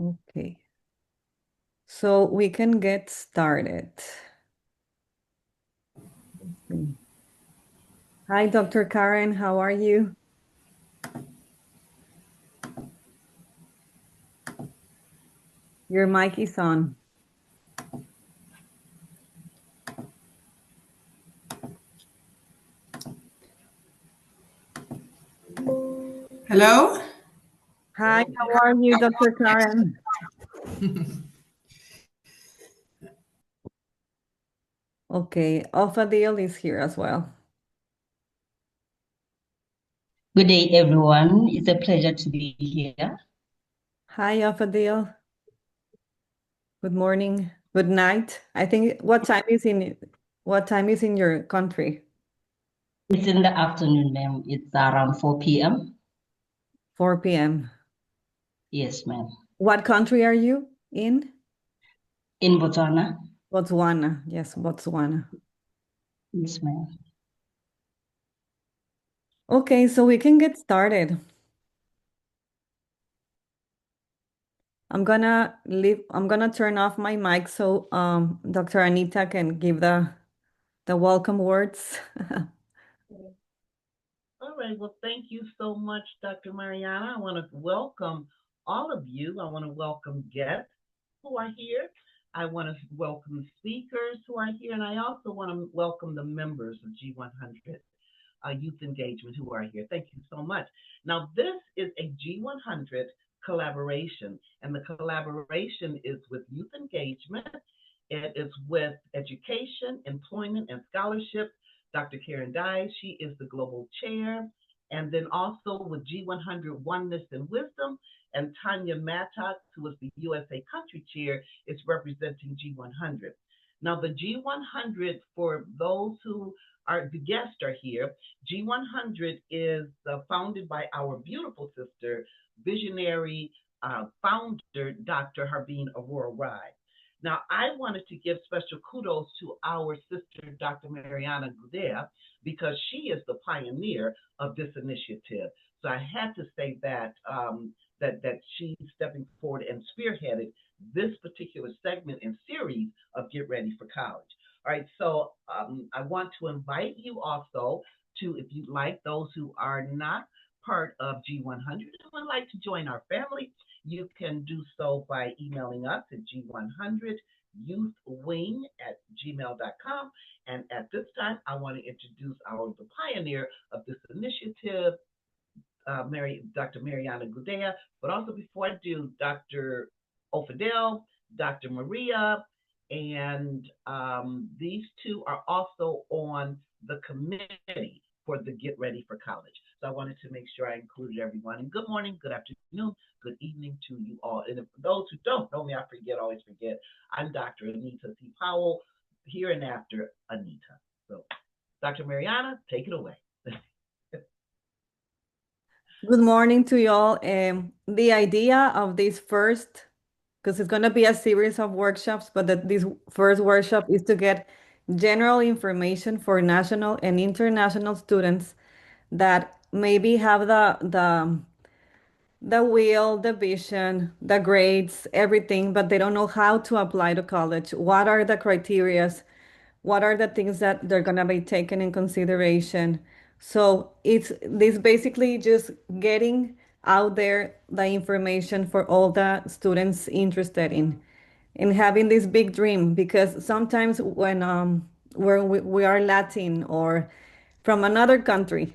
Okay. So we can get started. Hi, Dr. Karen. How are you? Your mic is on. Hello? Hi, how are you, Dr. Karen? Okay, Ophadile is here as well. Good day, everyone. It's a pleasure to be here. Hi, Ophadile. Good morning. Good night. I think what time is in your country? It's in the afternoon, ma'am. It's around 4 p.m. 4 p.m. Yes, ma'am. What country are you in? In Botswana? Botswana. Yes, Botswana. Yes, ma'am. Okay, so we can get started. I'm gonna turn off my mic so Dr. Anita can give the welcome words. All right. Well, thank you so much, Dr. Mariana. I want to welcome all of you. I want to welcome guests who are here. I want to welcome speakers who are here. And I also want to welcome the members of G100 Youth Engagement who are here. Thank you so much. Now, this is a G100 collaboration, and the collaboration is with Youth Engagement. It is with Education, Employment, and Scholarship. Dr. Karen Dye, she is the global chair. And then also with G100 Oneness and Wisdom, and Tanya Mattox, who is the USA country chair, is representing G100. Now, the G100, for those who are the guests are here, G100 is founded by our beautiful sister, visionary founder, Dr. Harbeen Aurora Rye. Now, I wanted to give special kudos to our sister, Dr. Mariana Guedea, because she is the pioneer of this initiative. So I had to say that that she's stepping forward and spearheaded this particular segment and series of Get Ready for College. All right, so I want to invite you also to, if you'd like, those who are not part of G100 and would like to join our family, you can do so by emailing us at G100youthwing@gmail.com. And at this time, I want to introduce the pioneer of this initiative, Dr. Mariana Guedea. But also before I do, Dr. Ophadile, Dr. Maria, and these two are also on the committee for the Get Ready for College. So I wanted to make sure I included everyone. And good morning, good afternoon, good evening to you all. And for those who don't know me, I always forget. I'm Dr. Anita C. Powell, here and after Anita. So, Dr. Mariana, take it away. Good morning to y'all. The idea of this first, because it's going to be a series of workshops, but this first workshop is to get general information for national and international students that maybe have the will, the vision, the grades, everything, but they don't know how to apply to college. What are the criterias? What are the things that they're gonna be taken in consideration? So it's this basically just getting out there the information for all the students interested in having this big dream, because sometimes when we are Latin or from another country,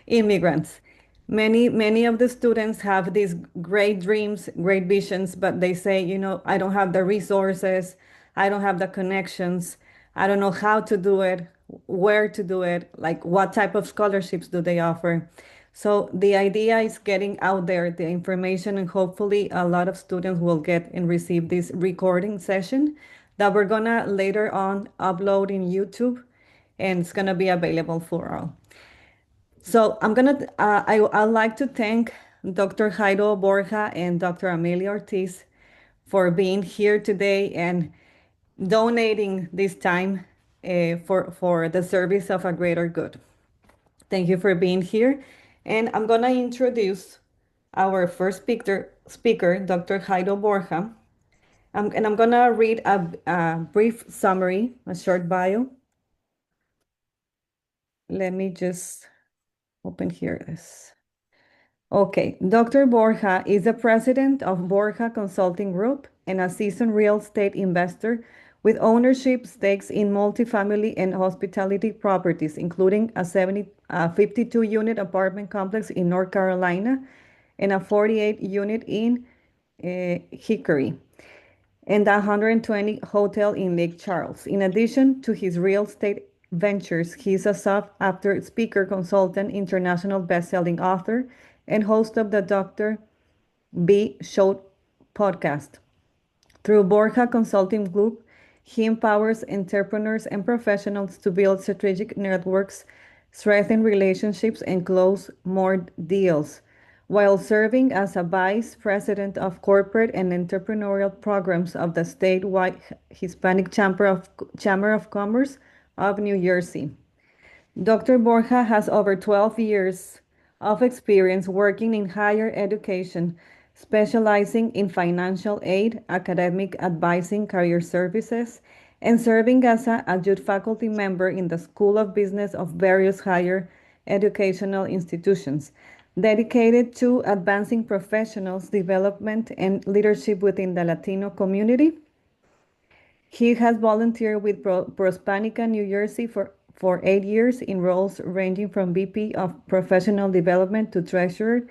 immigrants, many of the students have these great dreams, great visions, but they say, I don't have the resources, I don't have the connections, I don't know how to do it, where to do it, like what type of scholarships do they offer. So the idea is getting out there the information, and hopefully a lot of students will get and receive this recording session that we're gonna later on upload in YouTube, and it's gonna be available for all. So I'd like to thank Dr. Jairo Borja and Dr. Amelia Ortiz for being here today and donating this time for the service of a greater good. Thank you for being here. And I'm gonna introduce our first speaker, Dr. Jairo Borja. And I'm gonna read a brief summary, a short bio. Let me just open here this. Okay, Dr. Borja is the president of Borja Consulting Group and a seasoned real estate investor with ownership stakes in multifamily and hospitality properties, including a 52-unit apartment complex in North Carolina and a 48-unit in Hickory, and a 120 hotel in Lake Charles. In addition to his real estate ventures, he is a sought-after speaker, consultant, international best-selling author, and host of the Dr. B Show podcast. Through Borja Consulting Group, he empowers entrepreneurs and professionals to build strategic networks, strengthen relationships, and close more deals, while serving as a vice president of corporate and entrepreneurial programs of the statewide Hispanic Chamber of Commerce of New Jersey. Dr. Borja has over 12 years of experience working in higher education, specializing in financial aid, academic advising, career services, and serving as an adjunct faculty member in the School of Business of various higher educational institutions, dedicated to advancing professionals' development and leadership within the Latino community. He has volunteered with Prospanica, New Jersey for 8 years in roles ranging from VP of Professional Development to Treasurer,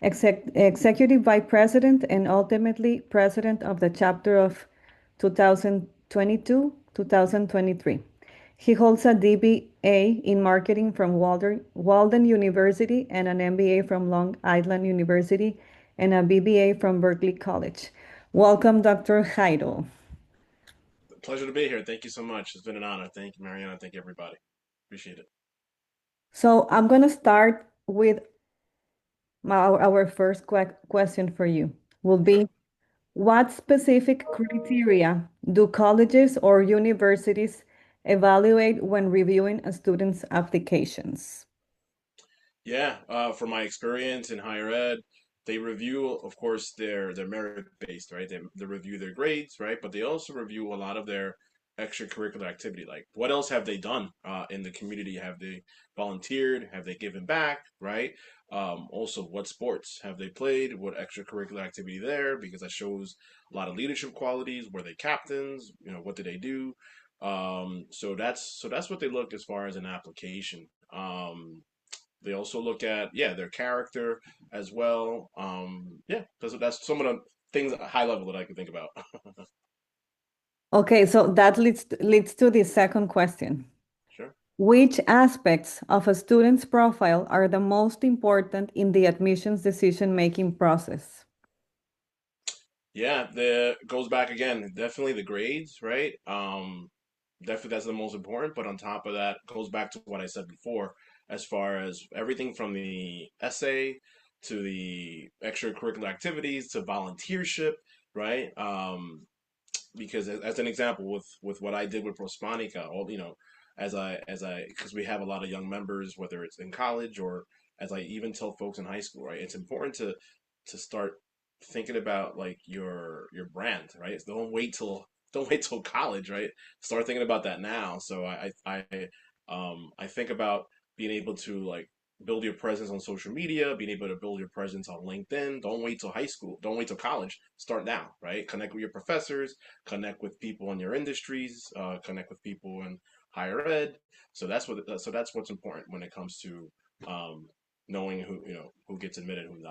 Executive Vice President, and ultimately President of the chapter of 2022-2023. He holds a DBA in Marketing from Walden University and an MBA from Long Island University and a BBA from Berkeley College. Welcome, Dr. Jairo. Pleasure to be here. Thank you so much. It's been an honor. Thank you, Mariana. Thank you, everybody. Appreciate it. So I'm going to start with our first question for you. Will be, what specific criteria do colleges or universities evaluate when reviewing a student's applications? Yeah, from my experience in higher ed, they review, of course, their merit based, right? They review their grades, right? But they also review a lot of their extracurricular activity. Like, what else have they done in the community? Have they volunteered? Have they given back, right? Also, what sports have they played? What extracurricular activity there? Because that shows a lot of leadership qualities. Were they captains? What did they do? So that's what they look as far as an application. They also look at, yeah, their character as well. Yeah, that's some of the things at a high level that I can think about. Okay, so that leads to the second question. Sure. Which aspects of a student's profile are the most important in the admissions decision-making process? Yeah, the goes back again. Definitely the grades, right? Definitely that's the most important. But on top of that, goes back to what I said before, as far as everything from the essay to the extracurricular activities to volunteership, right? Because as an example with what I did with Prospanica, all as I because we have a lot of young members, whether it's in college or as I even tell folks in high school, right? It's important to start thinking about like your brand, right? Don't wait till college, right? Start thinking about that now. So I think about being able to like build your presence on social media, being able to build your presence on LinkedIn. Don't wait till high school. Don't wait till college. Start now, right? Connect with your professors, connect with people in your industries, connect with people in higher ed. So that's what's important when it comes to knowing who gets admitted, who's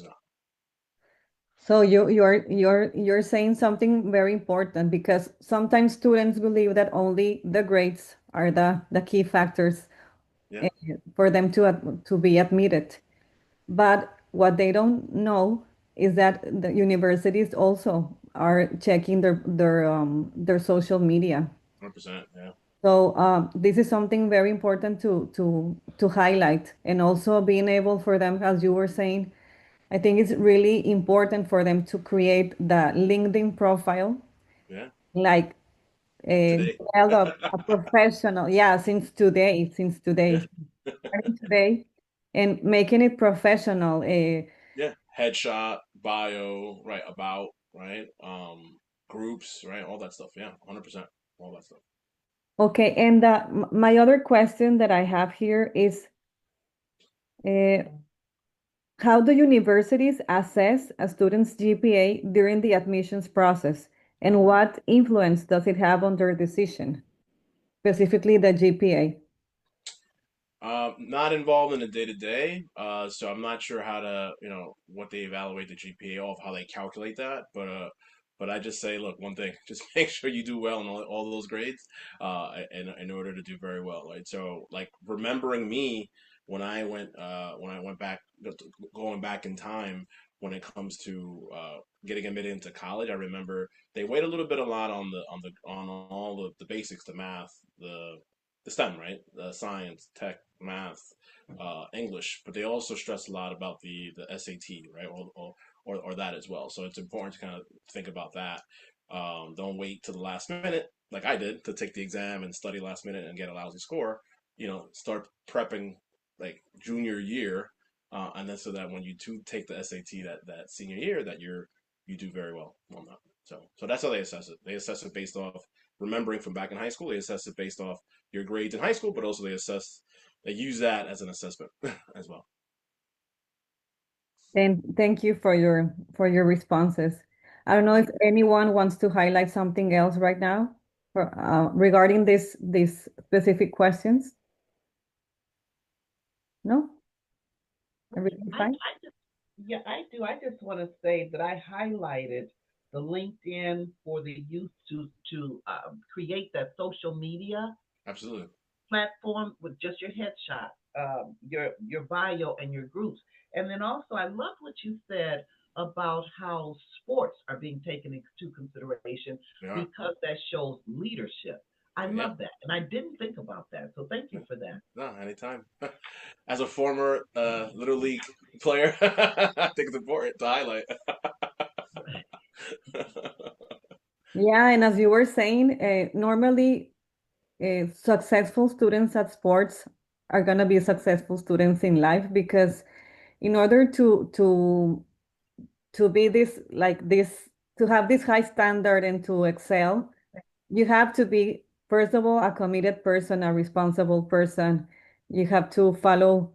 not. So you're saying something very important, because sometimes students believe that only the grades are the key factors Yeah, eh, for them to be admitted. But what they don't know is that the universities also are checking their social media. 100%. Yeah, So this is something very important to highlight, and also being able for them, as you were saying, I think it's really important for them to create the LinkedIn profile, yeah. like Today. develop a professional, yeah, since Yeah, today, starting today, and making it professional. yeah. Headshot, bio, right, about, right, groups, right, all that stuff. Yeah, 100%, all that stuff. Okay, and my other question that I have here is, uh, how do universities assess a student's GPA during the admissions process, and what influence does it have on their decision, specifically the GPA? Not involved in the day to day, so I'm not sure how to, what they evaluate the GPA off, how they calculate that. But I just say, look, one thing, just make sure you do well in all those grades, in order to do very well, right? So, like remembering me when I went back, going back in time when it comes to getting admitted into college, I remember they weighed a lot on on all the basics, the math, the STEM, right? The science, tech, math, English, but they also stress a lot about the SAT, right? Or that as well. So it's important to kind of think about that. Don't wait to the last minute, like I did, to take the exam and study last minute and get a lousy score. Start prepping like junior year, and then so that when you do take the SAT that senior year, that you do very well on that. So that's how they assess it. They assess it based off remembering from back in high school. They assess it based off your grades in high school, but also they use that as an assessment as well. And thank you for your responses. I don't know if anyone wants to highlight something else right now regarding these specific questions. No? Everything fine? Yeah, I do. I just want to say that I highlighted the LinkedIn for the youth to create that social media Absolutely. platform with just your headshot, your bio, and your groups. And then also, I love what you said about how sports are being taken into consideration Yeah. because that shows leadership. I Yeah. love that, and I didn't think about that. So thank you for that. No, anytime. As a former little league player, I think it's important to highlight. Yeah, and as you were saying, normally successful students at sports are going to be successful students in life, because in order to be this like this to have this high standard and to excel, you have to be, first of all, a committed person, a responsible person. You have to follow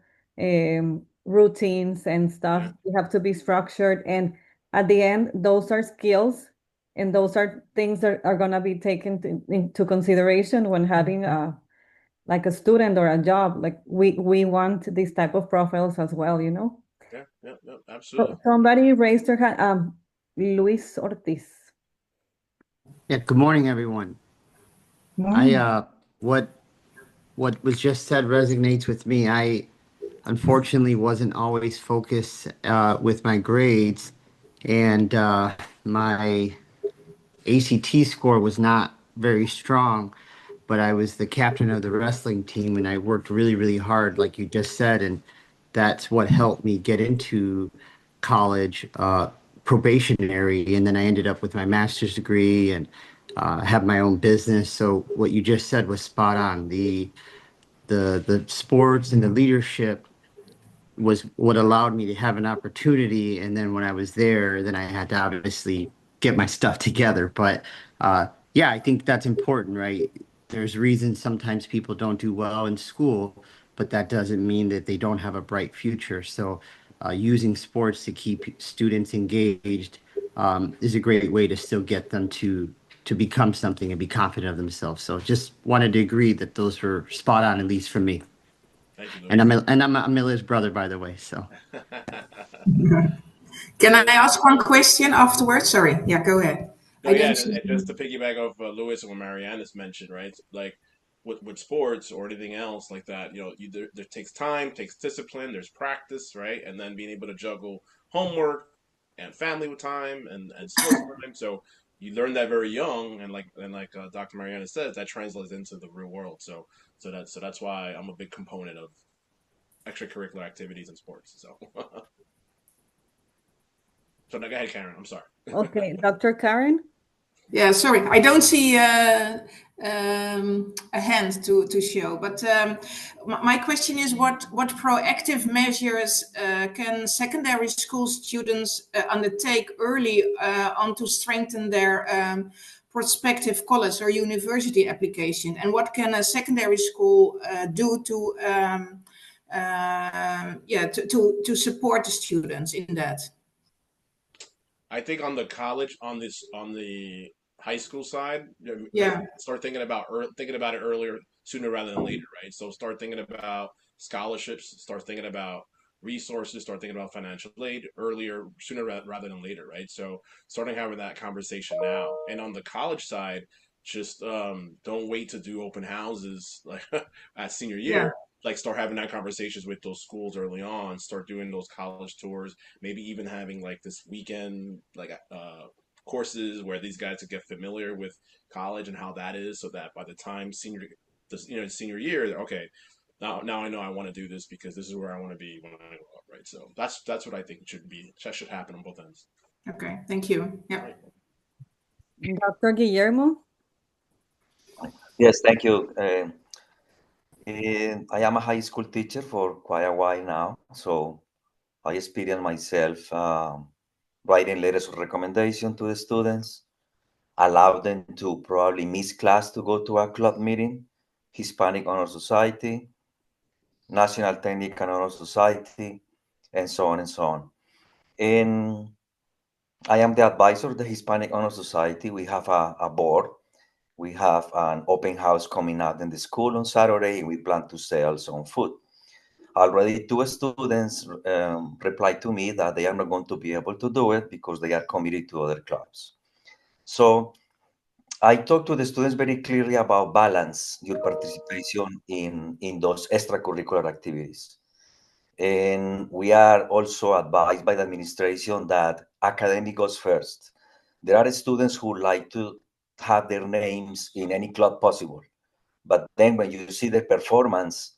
routines and stuff. Yeah. You have to be structured. And at the end, those are skills, and those are things that are going to be taken into consideration when having like a student or a job. Like we want these type of profiles as well, you know? Yeah, yeah, yeah, absolutely. So somebody raised their hand. Luis Ortiz. Yeah, good morning, everyone. Morning. What was just said resonates with me. I unfortunately wasn't always focused with my grades, and my ACT score was not very strong, but I was the captain of the wrestling team, and I worked really, really hard, like you just said, and that's what helped me get into college, probationary, and then I ended up with my master's degree and have my own business. So what you just said was spot on. The sports and the leadership was what allowed me to have an opportunity. And then when I was there, then I had to obviously get my stuff together. But yeah, I think that's important, right? There's reasons sometimes people don't do well in school, but that doesn't mean that they don't have a bright future. So using sports to keep students engaged is a great way to still get them to become something and be confident of themselves. So just wanted to agree that those were spot on, at least for me. Thank you, And Luis. I'm Amelia's brother, by the way. So Can I Yeah. ask one question afterwards? Sorry. Yeah, go ahead. No, I yeah, don't and see. just to piggyback off Lewis and what Mariana's mentioned, right? Like with sports or anything else like that, there takes time, takes discipline, there's practice, right? And then being able to juggle homework and family with time and sports time. So you learn that very young, and like Dr. Mariana says, that translates into the real world. So that's why I'm a big component of extracurricular activities and sports. So so now go ahead, Karen. I'm sorry. Okay, Dr. Karen. Yeah, sorry, I don't see a hand to show. But my question is, what proactive measures can secondary school students undertake early on to strengthen their prospective college or university application? And what can a secondary school do to to support the students in that? I think on the college, on the high school side, like Yeah, start thinking about it earlier, sooner rather than later, right? So start thinking about scholarships, start thinking about resources, start thinking about financial aid earlier, sooner rather than later, right? So starting having that conversation now. And on the college side, just don't wait to do open houses like at senior yeah. year. Like start having that conversations with those schools early on, start doing those college tours, maybe even having like this weekend like courses where these guys could get familiar with college and how that is, so that by the time senior year, okay, now I know I want to do this because this is where I want to be when I grow up, right? So that's what I think should happen on both ends. Okay, thank you. Yeah. Right. Dr. Guillermo? Yes, thank you. I am a high school teacher for quite a while now, so I experienced myself writing letters of recommendation to the students, allow them to probably miss class to go to a club meeting, Hispanic Honor Society, National Technical Honor Society, and so on and so on. And I am the advisor of the Hispanic Honor Society. We have a board. We have an open house coming out in the school on Saturday, and we plan to sell some food. Already, two students replied to me that they are not going to be able to do it because they are committed to other clubs. So I talk to the students very clearly about balance your participation in those extracurricular activities. And we are also advised by the administration that academic goes first. There are students who like to have their names in any club possible, but then when you see the performance,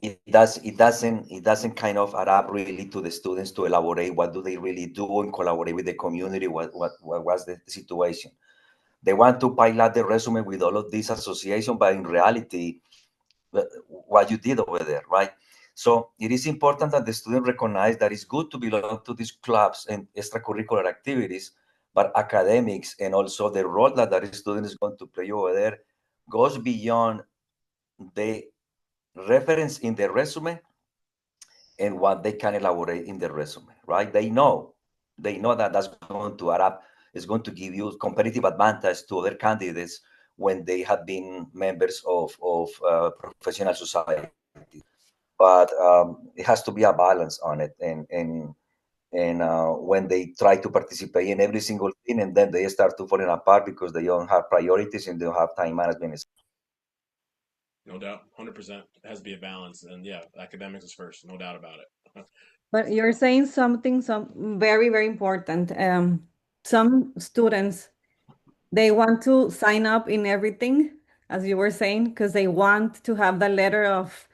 it doesn't kind of add up really to the students to elaborate what do they really do and collaborate with the community. What was the situation? They want to pilot the resume with all of these associations, but in reality, what you did over there, right? So it is important that the student recognize that it's good to belong to these clubs and extracurricular activities, but academics and also the role that that student is going to play over there goes beyond the reference in the resume and what they can elaborate in the resume, right? They know that that's going to add up. It's going to give you competitive advantage to other candidates when they have been members of professional society. But it has to be a balance on it, and when they try to participate in every single thing, and then they start to falling apart because they don't have priorities and they don't have time management. No doubt, 100%. It has to be a balance, and yeah, academics is first, no doubt about it. But you're saying something very, very important. Some students, they want to sign up in everything, as you were saying, because they want to have the letter of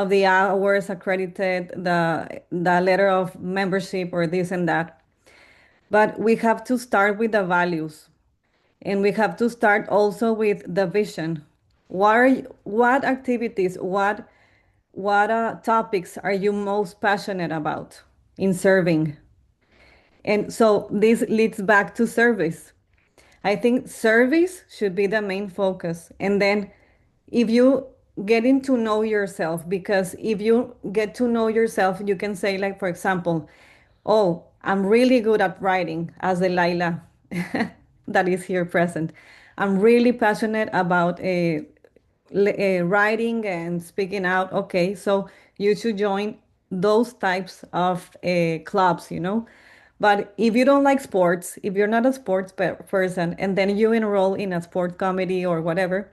the hours accredited, the letter of membership or this and that. But we have to start with the values, and we have to start also with the vision. What activities, what topics are you most passionate about in serving? And so this leads back to service. I think service should be the main focus. And then if you getting to know yourself, because if you get to know yourself, you can say, like, for example, oh, I'm really good at writing, as Delilah that is here present. I'm really passionate about writing and speaking out. Okay, so you should join those types of clubs, you know. But if you don't like sports, if you're not a sports person, and then you enroll in a sport committee or whatever,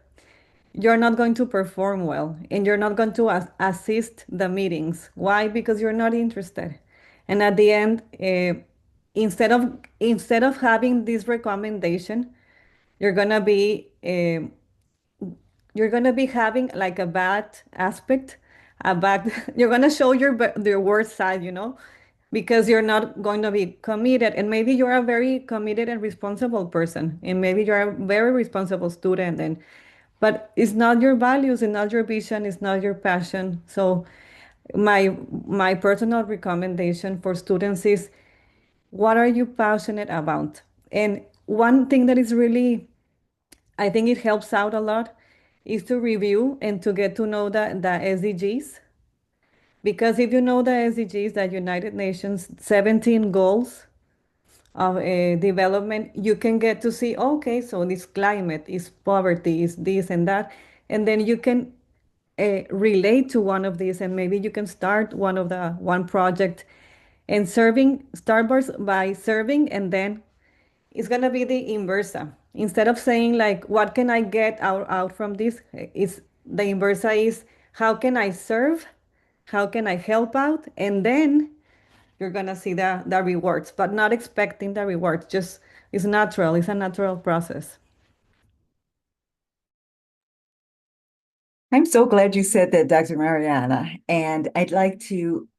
you're not going to perform well and you're not going to assist the meetings. Why? Because you're not interested. And at the end, instead of having this recommendation, you're gonna be you're gonna be having like a bad aspect, a bad. You're gonna show your worst side, you know, because you're not going to be committed. And maybe you're a very committed and responsible person, and maybe you're a very responsible student, and but it's not your values, it's not your vision, it's not your passion. So my personal recommendation for students is, what are you passionate about? And one thing that is really, I think it helps out a lot, is to review and to get to know the SDGs. Because if you know the SDGs, the United Nations 17 goals of development, you can get to see, okay, so this climate is poverty, is this and that. And then you can relate to one of these, and maybe you can start one project and serving Starbucks by serving, and then it's gonna be the inversa. Instead of saying like, what can I get out from this? Is the inversa is, how can I serve? How can I help out? And then you're gonna see the rewards, but not expecting the rewards. Just it's natural. It's a natural process. I'm so glad you said that, Dr. Mariana. And I'd like to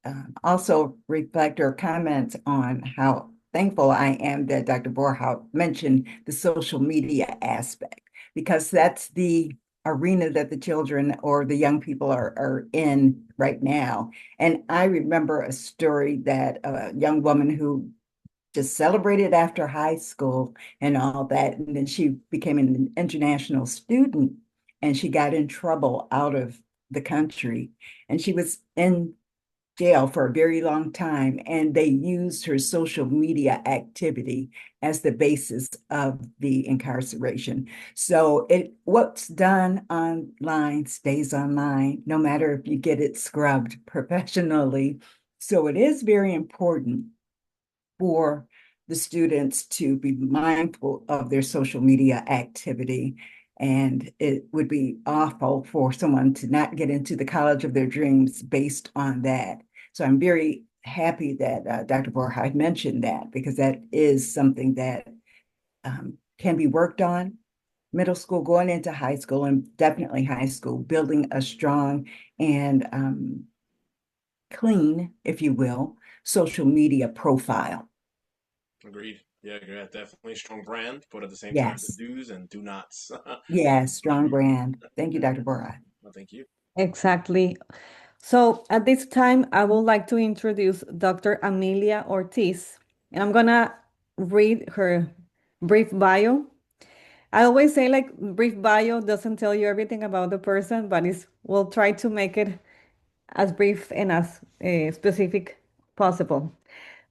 also reflect or comment on how thankful I am that Dr. Borja mentioned the social media aspect, because that's the arena that the children or the young people are in right now. And I remember a story that a young woman who just celebrated after high school and all that, and then she became an international student, and she got in trouble out of the country, and she was in jail for a very long time, and they used her social media activity as the basis of the incarceration. So what's done online stays online, no matter if you get it scrubbed professionally. So it is very important for the students to be mindful of their social media activity. And it would be awful for someone to not get into the college of their dreams based on that. So I'm very happy that Dr. Borja had mentioned that, because that is something that can be worked on middle school, going into high school, and definitely high school, building a strong and clean, if you will, social media profile. Agreed. Yeah, definitely a strong brand, but at the same time, the Yes. do's and do nots. Yes, strong brand. Thank you, Dr. Borja. Well, thank you. Exactly. So at this time, I would like to introduce Dr. Amelia Ortiz, and I'm gonna read her brief bio. I always say like brief bio doesn't tell you everything about the person, but we'll try to make it as brief and as specific possible.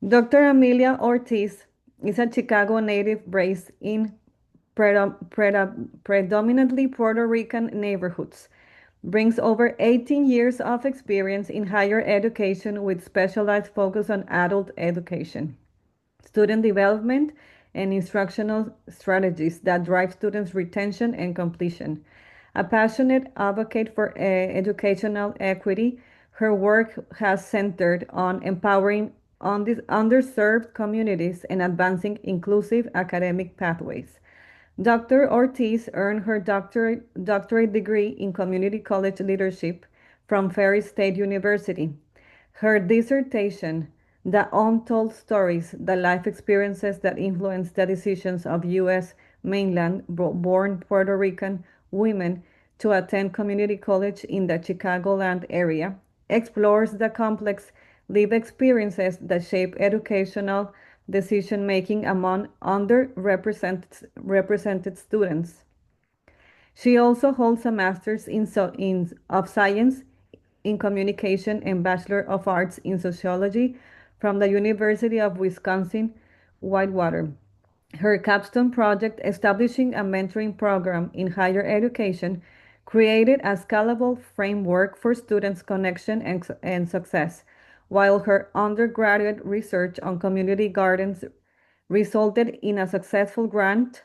Dr. Amelia Ortiz is a Chicago native raised in predominantly Puerto Rican neighborhoods. Brings over 18 years of experience in higher education with specialized focus on adult education, student development, and instructional strategies that drive students' retention and completion. A passionate advocate for educational equity, her work has centered on empowering underserved communities and advancing inclusive academic pathways. Dr. Ortiz earned her doctorate degree in community college leadership from Ferris State University. Her dissertation, The Untold Stories, the Life Experiences that Influence the Decisions of U.S. mainland born Puerto Rican women to attend community college in the Chicagoland area, explores the complex lived experiences that shape educational decision making among underrepresented students. She also holds a master's of science in communication and Bachelor of Arts in sociology from the University of Wisconsin-Whitewater. Her capstone project, establishing a mentoring program in higher education, created a scalable framework for students' connection and success, while her undergraduate research on community gardens resulted in a successful grant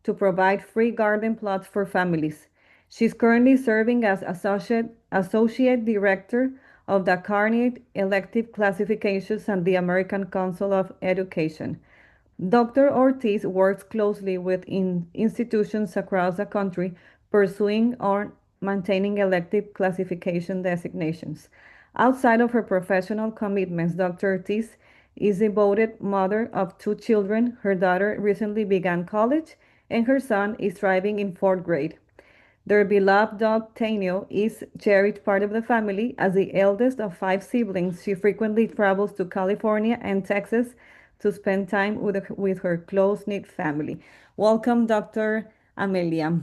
to provide free garden plots for families. She's currently serving as Associate Director of the Carnegie Elective Classifications and the American Council of Education. Dr. Ortiz works closely with institutions across the country pursuing or maintaining elective classification designations. Outside of her professional commitments, Dr. Ortiz is devoted mother of 2 children. Her daughter recently began college, and her son is thriving in 4th grade. Their beloved dog Tanya is cherished part of the family. As the eldest of 5 siblings, she frequently travels to California and Texas to spend time with her close-knit family. Welcome, Dr. Amelia.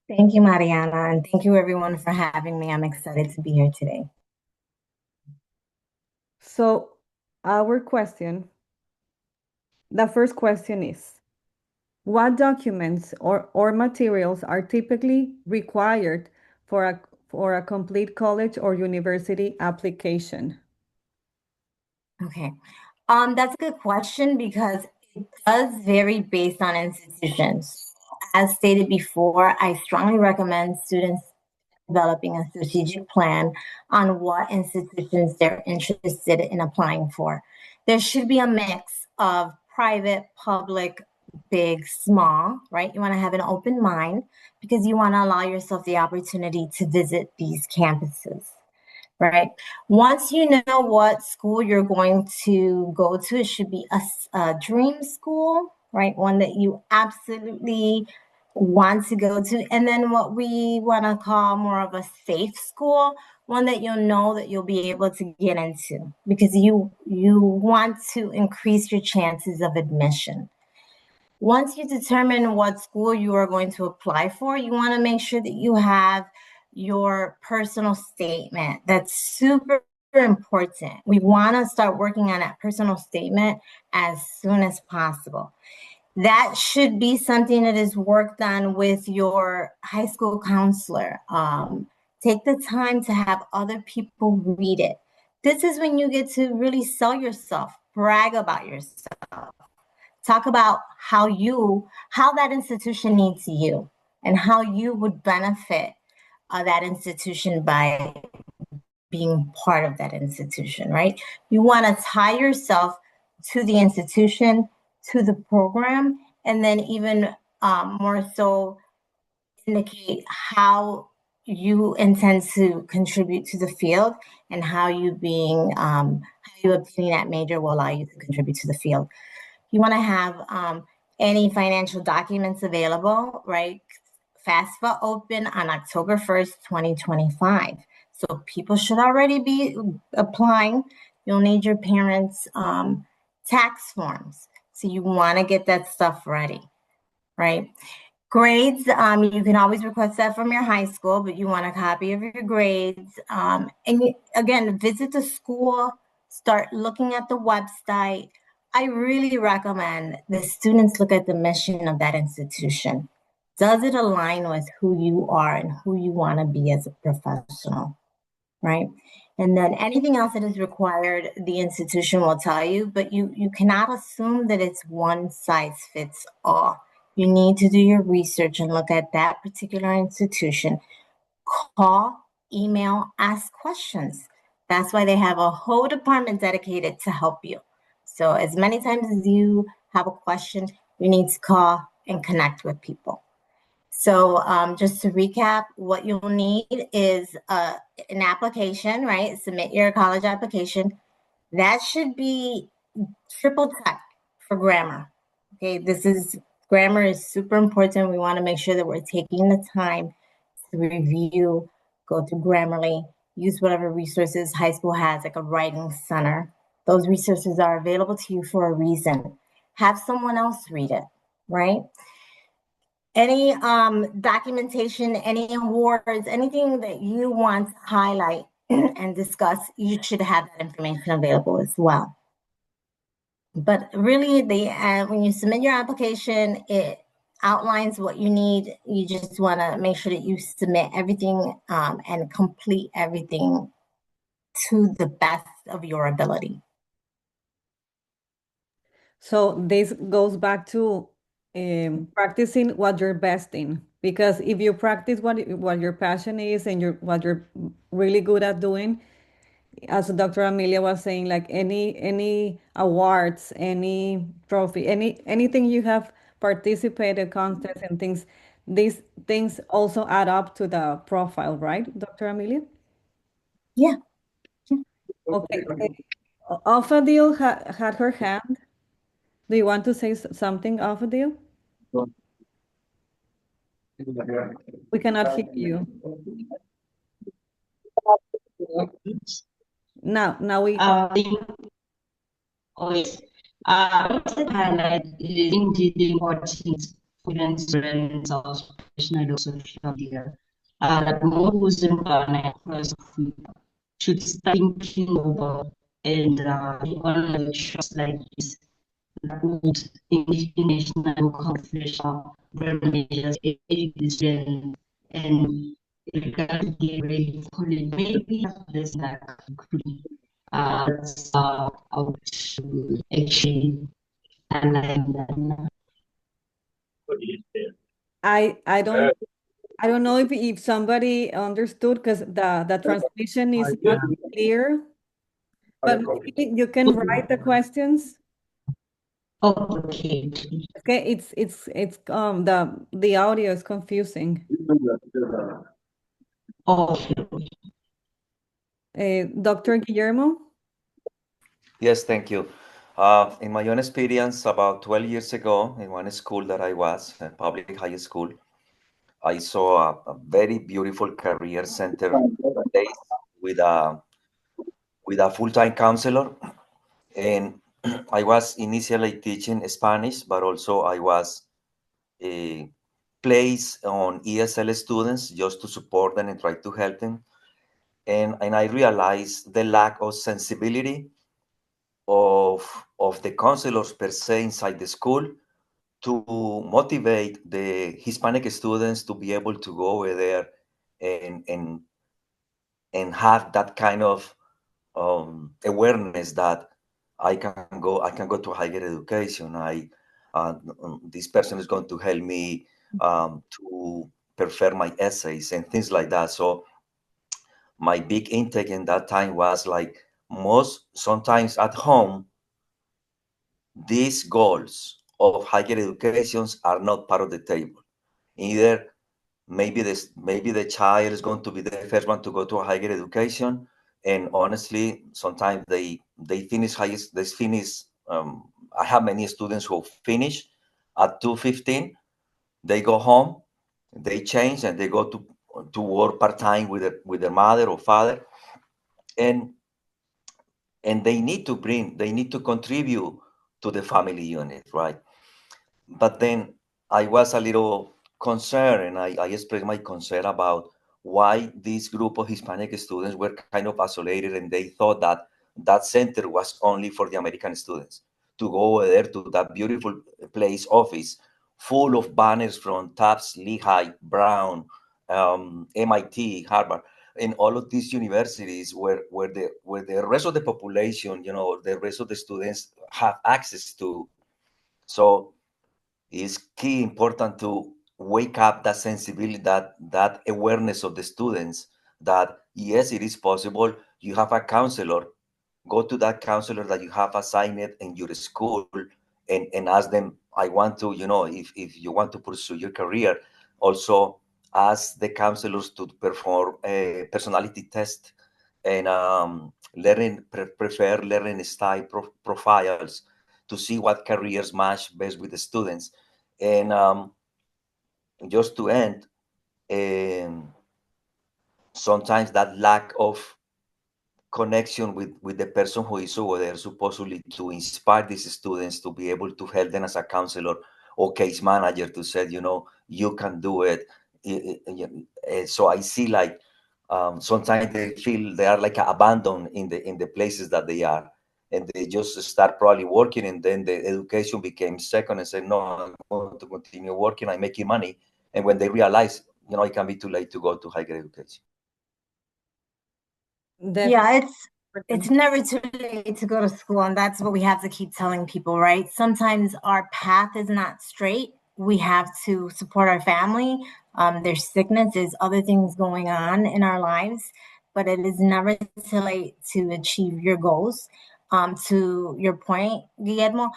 Thank you, Mariana, and thank you everyone for having me. I'm excited to be here today. So, the first question is, what documents or materials are typically required for a complete college or university application? Okay. That's a good question because it does vary based on institutions. As stated before, I strongly recommend students developing a strategic plan on what institutions they're interested in applying for. There should be a mix of private, public, big, small, right? You want to have an open mind because you want to allow yourself the opportunity to visit these campuses, right? Once you know what school you're going to go to, it should be a dream school, right? One that you absolutely want to go to. And then what we want to call more of a safe school, one that you'll know that you'll be able to get into because you want to increase your chances of admission. Once you determine what school you are going to apply for, you want to make sure that you have your personal statement. That's super important. We want to start working on that personal statement as soon as possible. That should be something that is worked on with your high school counselor. Take the time to have other people read it. This is when you get to really sell yourself, brag about yourself. Talk about how that institution needs you and how you would benefit that institution by being part of that institution, right? You want to tie yourself to the institution, to the program, and then even more so indicate how you intend to contribute to the field and how you obtaining that major will allow you to contribute to the field. You want to have any financial documents available, right? FAFSA open on October 1st, 2025. So people should already be applying. You'll need your parents' tax forms. So you want to get that stuff ready, right? Grades, you can always request that from your high school, but you want a copy of your grades. Again, visit the school, start looking at the website. I really recommend the students look at the mission of that institution. Does it align with who you are and who you want to be as a professional, right? And then anything else that is required, the institution will tell you, but you cannot assume that it's one size fits all. You need to do your research and look at that particular institution. Call, email, ask questions. That's why they have a whole department dedicated to help you. So as many times as you have a question, you need to call and connect with people. So just to recap, what you'll need is an application, right? Submit your college application. That should be triple check for grammar. Okay, grammar is super important. We want to make sure that we're taking the time to review, go through Grammarly, use whatever resources high school has, like a writing center. Those resources are available to you for a reason. Have someone else read it, right? Any documentation, any awards, anything that you want to highlight and discuss, you should have that information available as well. But really, when you submit your application, it outlines what you need. You just want to make sure that you submit everything and complete everything to the best of your ability. So this goes back to practicing what you're best in, because if you practice what your passion is and what you're really good at doing, as Dr. Amelia was saying, like any awards, any trophy, anything you have participated contests and things, these things also add up to the profile, right, Dr. Amelia? Yeah. Okay. Ophadile had her hand. Do you want to say something, Ophadile? We cannot hear you. Now we. Always, I want to highlight indeed the importance students of professional social media. That more wisdom across Africa should start thinking over and on shows like this that would international confidential measures education and regard the rate maybe less than could out to actually align that. I don't know if somebody understood because the transmission is not clear. But maybe you can write the questions. Okay. Okay, it's the audio is confusing. Okay. Dr. Guillermo? Yes, thank you. In my own experience, about 12 years ago, in one school that I was, a public high school, I saw a very beautiful career center place with a full-time counselor, and I was initially teaching Spanish, but also I was placed on ESL students just to support them and try to help them. And I realized the lack of sensibility of the counselors per se inside the school to motivate the Hispanic students to be able to go over there and have that kind of awareness that I can go to higher education. This person is going to help me to prepare my essays and things like that. So my big intake in that time was like sometimes at home, these goals of higher educations are not part of the table. Either maybe the child is going to be the first one to go to a higher education, and honestly, sometimes they finish they finish. I have many students who finish at 2:15. They go home, they change, and they go to work part time with their mother or father, and they need to contribute to the family unit, right? But then I was a little concerned, and I expressed my concern about why this group of Hispanic students were kind of isolated, and they thought that that center was only for the American students to go over there to that beautiful place office full of banners from Tufts, Lehigh, Brown, MIT, Harvard, and all of these universities where the rest of the population, the rest of the students have access to. So it's key important to wake up that sensibility, that awareness of the students that yes, it is possible. You have a counselor, go to that counselor that you have assigned in your school and ask them, I want to, if you want to pursue your career, also ask the counselors to perform a personality test and prefer learning style profiles to see what careers match best with the students. And just to end, sometimes that lack of connection with the person who is over there supposedly to inspire these students to be able to help them as a counselor or case manager to say, you can do it. So I see like sometimes they feel they are like abandoned in the places that they are, and they just start probably working, and then the education became second and say, no, I'm going to continue working, I'm making money. And when they realize, it can be too late to go to higher education. Yeah, it's never too late to go to school, and that's what we have to keep telling people, right? Sometimes our path is not straight. We have to support our family. There's sickness, there's other things going on in our lives, but it is never too late to achieve your goals. To your point, Guillermo,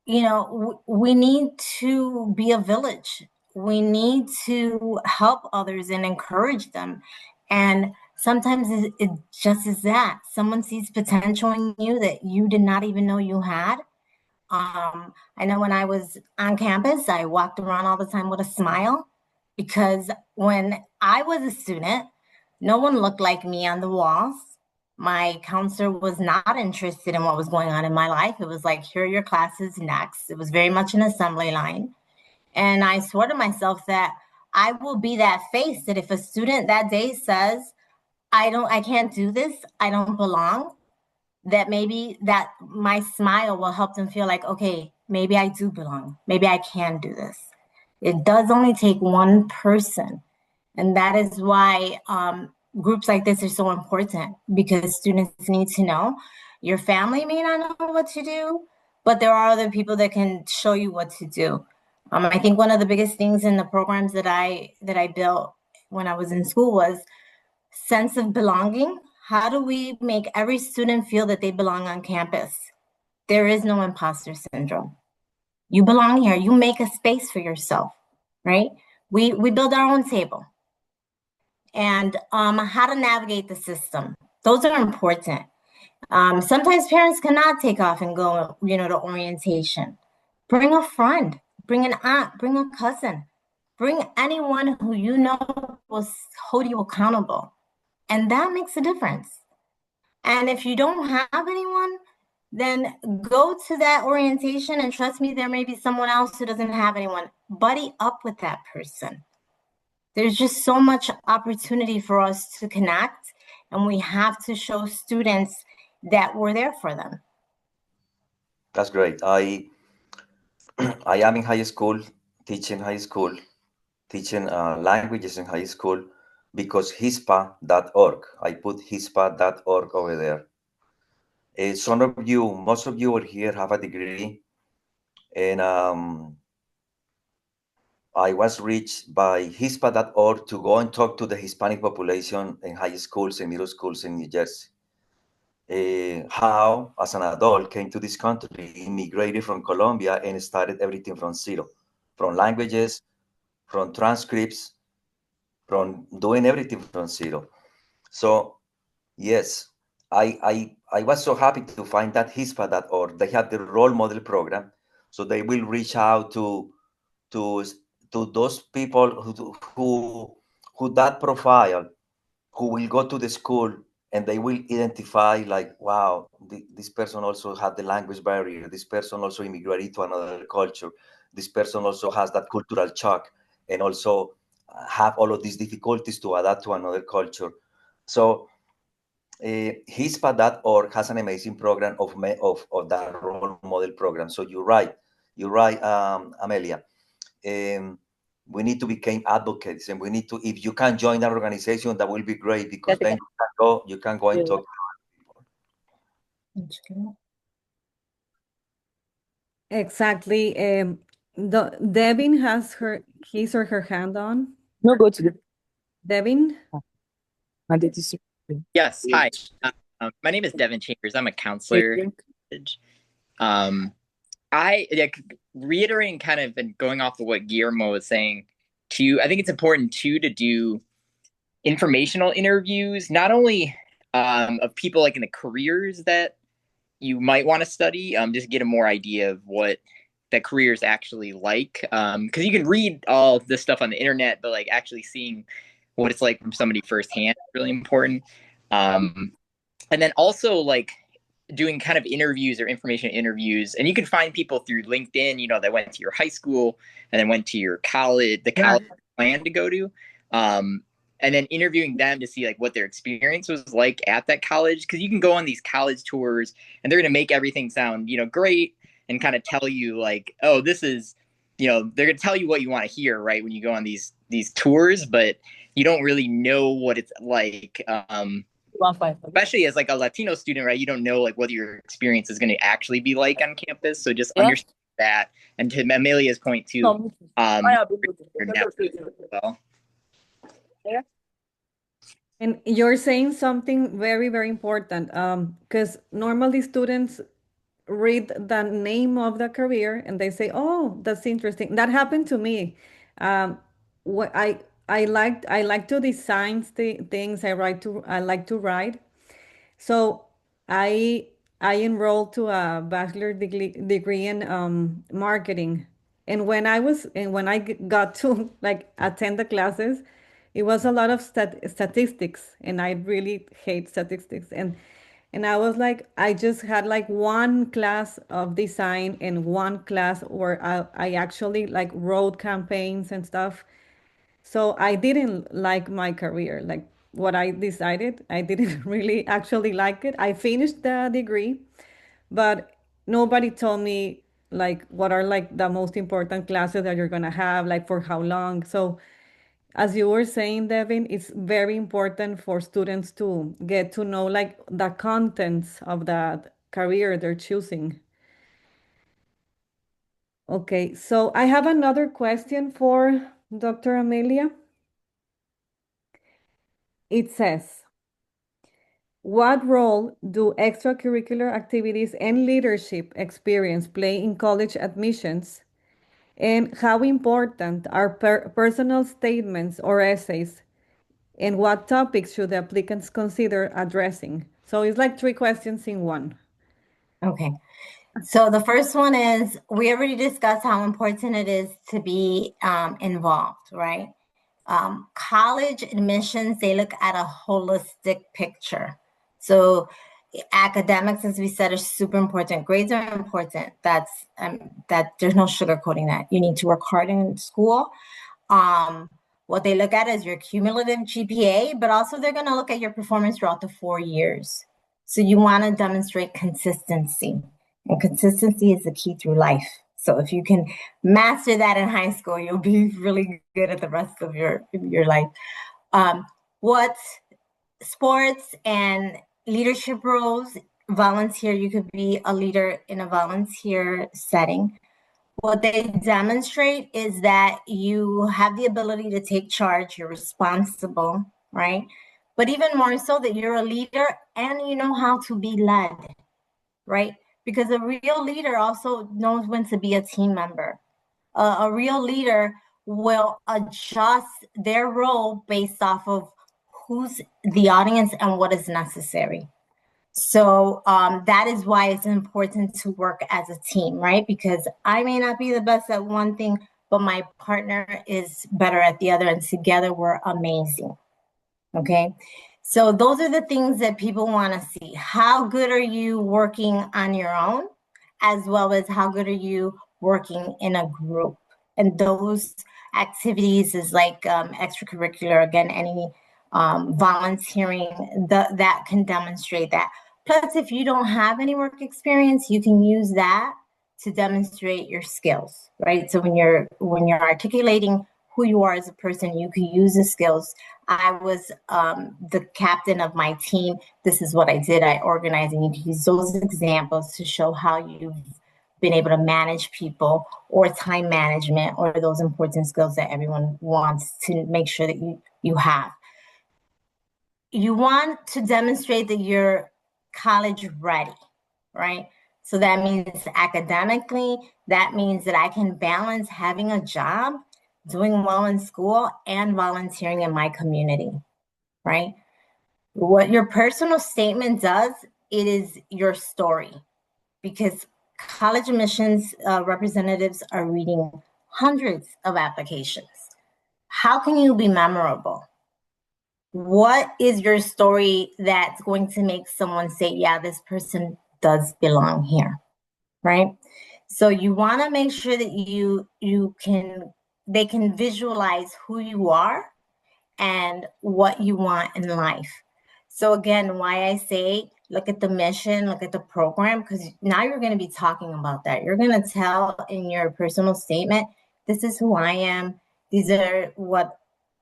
we need to be a village. We need to help others and encourage them. And Sometimes it just is that someone sees potential in you that you did not even know you had. I know when I was on campus, I walked around all the time with a smile because when I was a student, no one looked like me on the walls. My counselor was not interested in what was going on in my life. It was like, here are your classes next. It was very much an assembly line. And I swore to myself that I will be that face that if a student that day says, I can't do this, I don't belong, that maybe that my smile will help them feel like, okay, maybe I do belong. Maybe I can do this. It does only take one person. And that is why groups like this are so important, because students need to know your family may not know what to do, but there are other people that can show you what to do. I think one of the biggest things in the programs that I built when I was in school was sense of belonging. How do we make every student feel that they belong on campus? There is no imposter syndrome. You belong here. You make a space for yourself, right? We build our own table. And how to navigate the system. Those are important. Sometimes parents cannot take off and go, to orientation. Bring a friend, bring an aunt, bring a cousin, bring anyone who you know will hold you accountable. And that makes a difference. And if you don't have anyone, then go to that orientation and trust me, there may be someone else who doesn't have anyone. Buddy up with that person. There's just so much opportunity for us to connect, and we have to show students that we're there for them. That's great. I am in high school, teaching languages in high school because hispa.org. I put hispa.org over there. Most of you are here have a degree, and I was reached by hispa.org to go and talk to the Hispanic population in high schools and middle schools in New Jersey. How, as an adult, came to this country, immigrated from Colombia, and started everything from zero, from languages, from transcripts, from doing everything from zero. So, yes, I was so happy to find that hispa.org. They have the role model program, so they will reach out to those people who that profile, who will go to the school and they will identify like, wow, this person also had the language barrier. This person also immigrated to another culture. This person also has that cultural shock and also have all of these difficulties to adapt to another culture. So hispa.org has an amazing program of that role model program. So you're right, Amelia. We need to become advocates, and we need to, if you can join that organization, that will be great, because then you can go and talk to people. Exactly. Devin has his or her hand on. No, go to the. Devin? Yes. Hi. My name is Devin Chambers. I'm a counselor. Reiterating kind of and going off of what Guillermo was saying, I think it's important too to do informational interviews, not only of people like in the careers that you might want to study, just get a more idea of what that career is actually like. Because you can read all this stuff on the internet, but like actually seeing what it's like from somebody firsthand is really important. And then also like doing kind of interviews or information interviews, and you can find people through LinkedIn, that went to your high school and then went to your college, the college you plan to go to. And then interviewing them to see like what their experience was like at that college. Because you can go on these college tours and they're going to make everything sound, great, and kind of tell you like, oh, this is, they're going to tell you what you want to hear, right, when you go on these tours, but you don't really know what it's like. Especially as like a Latino student, right? You don't know like what your experience is going to actually be like on campus. So just understand that. And to Amelia's point too, well. And you're saying something very, very important, because normally students read the name of the career and they say, oh, that's interesting. That happened to me. What I like to design things. I like to write. So I I enrolled to a degree in marketing. And when I got to like attend the classes, it was a lot of statistics, and I really hate statistics. And I was like, I just had like one class of design and one class where I actually like wrote campaigns and stuff. So I didn't like my career, like what I decided. I didn't really actually like it. I finished the degree, but nobody told me like what are like the most important classes that you're gonna have, like for how long. So as you were saying, Devin, it's very important for students to get to know like the contents of that career they're choosing. Okay, so I have another question for Dr. Amelia. It says, what role do extracurricular activities and leadership experience play in college admissions? And how important are personal statements or essays? And what topics should the applicants consider addressing? So it's like three questions in one. Okay. So the first one is, we already discussed how important it is to be involved, right? College admissions, they look at a holistic picture. So academics, as we said, are super important. Grades are important. That there's no sugarcoating that. You need to work hard in school. What they look at is your cumulative GPA, but also they're going to look at your performance throughout the 4 years. So you want to demonstrate consistency, and consistency is the key through life. So if you can master that in high school, you'll be really good at the rest of your life. What sports and leadership roles, volunteer, you could be a leader in a volunteer setting. What they demonstrate is that you have the ability to take charge, you're responsible, right? But even more so that you're a leader and you know how to be led, right? Because a real leader also knows when to be a team member. A real leader will adjust their role based off of who's the audience and what is necessary. So that is why it's important to work as a team, right? Because I may not be the best at one thing, but my partner is better at the other, and together we're amazing. Okay. So those are the things that people want to see. How good are you working on your own, as well as how good are you working in a group? And those activities is like extracurricular, again, any volunteering that can demonstrate that. Plus, if you don't have any work experience, you can use that to demonstrate your skills, right? So when you're articulating who you are as a person, you can use the skills. I was the captain of my team. This is what I did. I organized, and you can use those examples to show how you've been able to manage people, or time management, or those important skills that everyone wants to make sure that you have. You want to demonstrate that you're college ready, right? So that means academically, that means that I can balance having a job, doing well in school, and volunteering in my community, right? What your personal statement does, it is your story, because college admissions representatives are reading hundreds of applications. How can you be memorable? What is your story that's going to make someone say, yeah, this person does belong here, right? So you want to make sure that they can visualize who you are and what you want in life. So again, why I say, look at the mission, look at the program, because now you're going to be talking about that. You're going to tell in your personal statement, this is who I am. These are what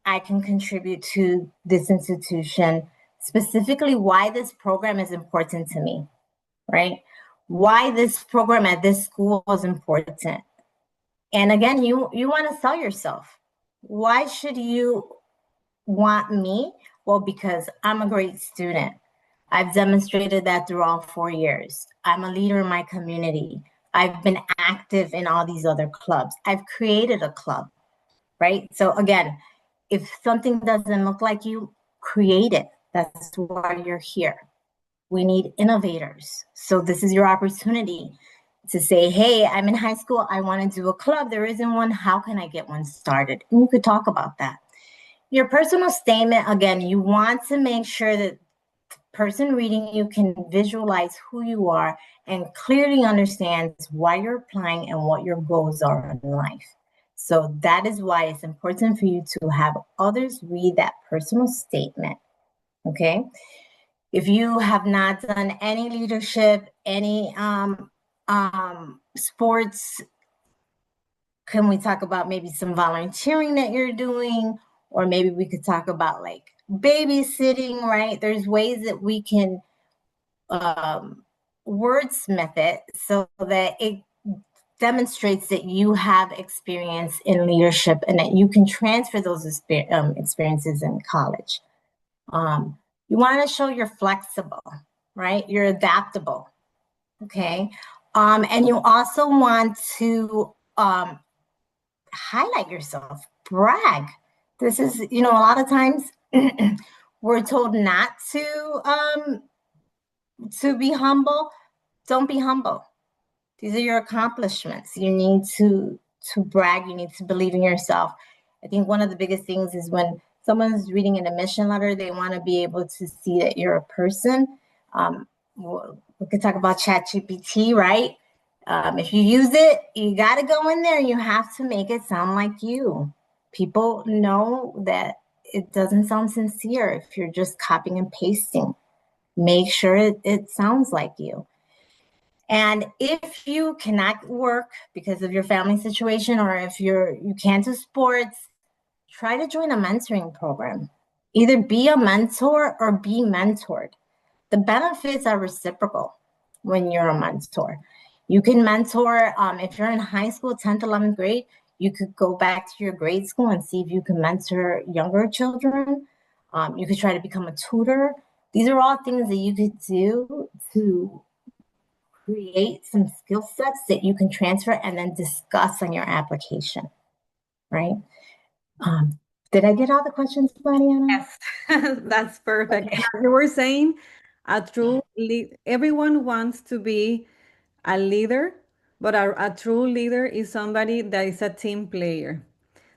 I can contribute to this institution, specifically why this program is important to me, right? Why this program at this school is important. And again, you want to sell yourself. Why should you want me? Well, because I'm a great student. I've demonstrated that through all 4 years. I'm a leader in my community. I've been active in all these other clubs. I've created a club, right? So again, If something doesn't look like you, create it. That's why you're here. We need innovators. So this is your opportunity to say, hey, I'm in high school. I want to do a club. There isn't one. How can I get one started? And you could talk about that. Your personal statement, again, you want to make sure that the person reading you can visualize who you are and clearly understands why you're applying and what your goals are in life. So that is why it's important for you to have others read that personal statement. Okay. If you have not done any leadership, any sports, can we talk about maybe some volunteering that you're doing? Or maybe we could talk about like babysitting, right? There's ways that we can wordsmith it so that it demonstrates that you have experience in leadership and that you can transfer those experiences in college. You want to show you're flexible, right? You're adaptable, okay? And you also want to highlight yourself, brag. This is, a lot of times we're told not to be humble. Don't be humble. These are your accomplishments. You need to brag. You need to believe in yourself. I think one of the biggest things is when someone's reading an admission letter, they want to be able to see that you're a person. We could talk about ChatGPT, right? If you use it, you got to go in there and you have to make it sound like you. People know that it doesn't sound sincere if you're just copying and pasting. Make sure it sounds like you. And if you cannot work because of your family situation, or if you can't do sports, try to join a mentoring program. Either be a mentor or be mentored. The benefits are reciprocal when you're a mentor. You can mentor, if you're in high school, 10th, 11th grade, you could go back to your grade school and see if you can mentor younger children. You could try to become a tutor. These are all things that you could do to create some skill sets that you can transfer and then discuss on your application, right? Did I get all the questions, Mariana? Yes, that's perfect. Okay. As you were saying, everyone wants to be a leader, but a true leader is somebody that is a team player,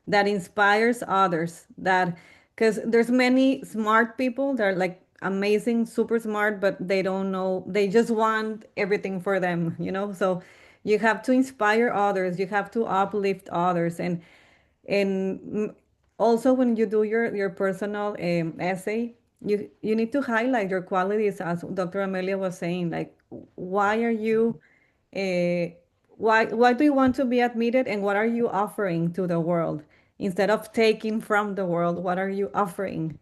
that inspires others, because there's many smart people that are like amazing, super smart, but they don't know, they just want everything for them, So you have to inspire others, you have to uplift others, and also when you do your personal essay, you need to highlight your qualities, as Dr. Amelia was saying, like why are you uh, why do you want to be admitted, and what are you offering to the world? Instead of taking from the world, what are you offering?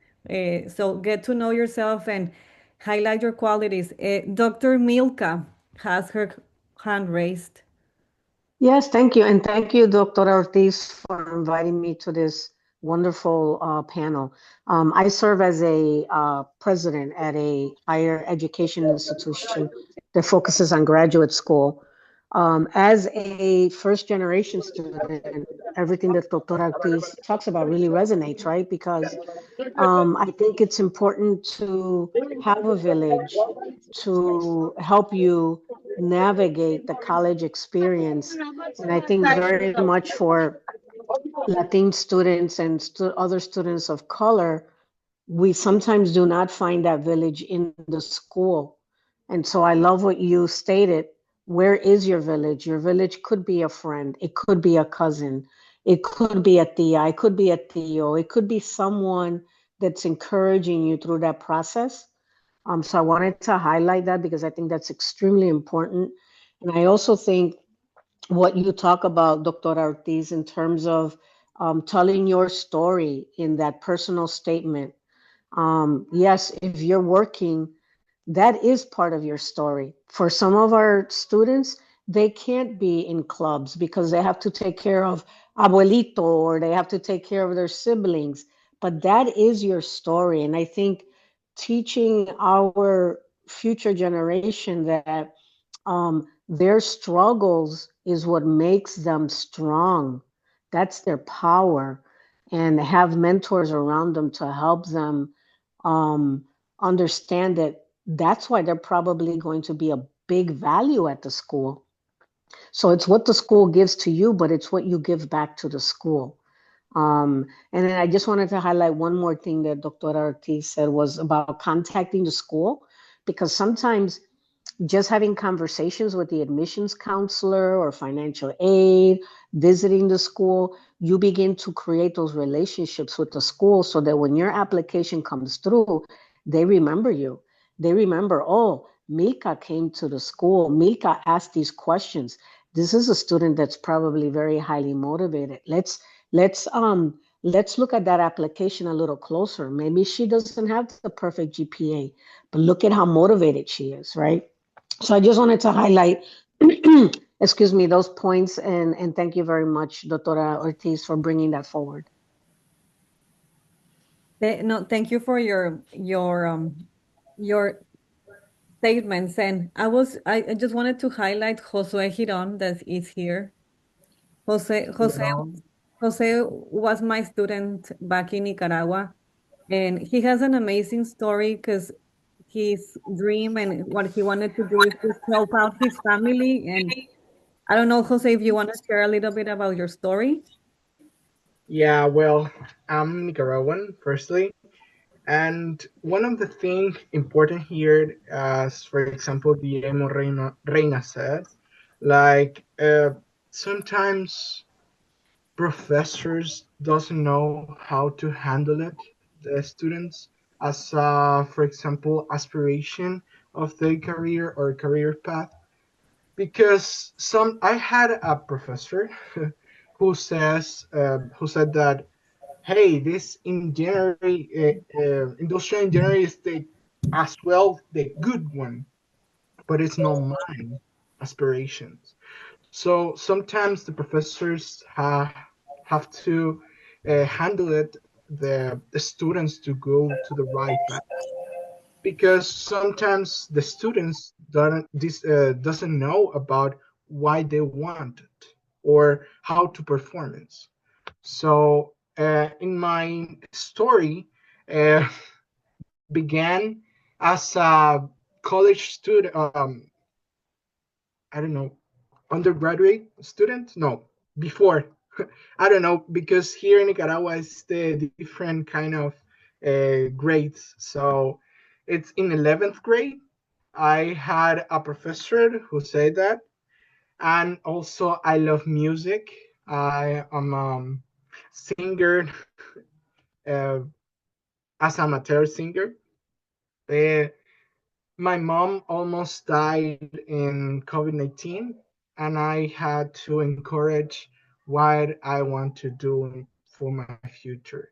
So get to know yourself and highlight your qualities. Dr. Milka has her hand raised. Yes, thank you. And thank you, Dr. Ortiz, for inviting me to this wonderful panel. I serve as a president at a higher education institution that focuses on graduate school. As a first generation student, everything that Dr. Ortiz talks about really resonates, right? Because I think it's important to have a village to help you navigate the college experience. And I think very much for Latin students and other students of color, we sometimes do not find that village in the school. And so I love what you stated. Where is your village? Your village could be a friend. It could be a cousin. It could be a tia. It could be a tío. It could be someone that's encouraging you through that process. So I wanted to highlight that because I think that's extremely important. And I also think what you talk about, Dr. Ortiz, in terms of telling your story in that personal statement. Yes, if you're working, that is part of your story. For some of our students, they can't be in clubs because they have to take care of abuelito or they have to take care of their siblings. But that is your story. And I think teaching our future generation that their struggles is what makes them strong. That's their power. and have mentors around them to help them understand that that's why they're probably going to be a big value at the school. So it's what the school gives to you, but it's what you give back to the school. And then I just wanted to highlight one more thing that Dr. Ortiz said was about contacting the school, because sometimes just having conversations with the admissions counselor or financial aid, visiting the school, you begin to create those relationships with the school so that when your application comes through, they remember you. They remember, oh, Milka came to the school. Milka asked these questions. This is a student that's probably very highly motivated. Let's let's look at that application a little closer. Maybe she doesn't have the perfect GPA, but look at how motivated she is, right? So I just wanted to highlight, excuse me, those points, and thank you very much, Doctora Ortiz, for bringing that forward. No, thank you for your statements. And I just wanted to highlight Josue Giron that is here. Jose Jose Yeah, Jose was my student back in Nicaragua, and he has an amazing story because his dream and what he wanted to do is just help out his family. And I don't know, Jose, if you want to share a little bit about your story. yeah, well, I'm Nicaraguan, firstly. And one of the things important here, as for example, Guillermo Reina said, like sometimes professors doesn't know how to handle it, the students, as for example, aspiration of their career or career path. Because I had a professor who said that, hey, this engineering, industrial engineering is the as well the good one, but it's not mine aspirations. So sometimes the professors have to handle it, the students to go to the right path, because sometimes the students doesn't know about why they want it or how to perform it. So in my story, uh, began as a college student. I don't know, undergraduate student. No, before. I don't know, because here in Nicaragua it's the different kind of grades. So it's in 11th grade. I had a professor who said that, and also I love music. I am singer, uh, as amateur singer. Uh, my mom almost died in COVID-19, and I had to encourage what I want to do for my future.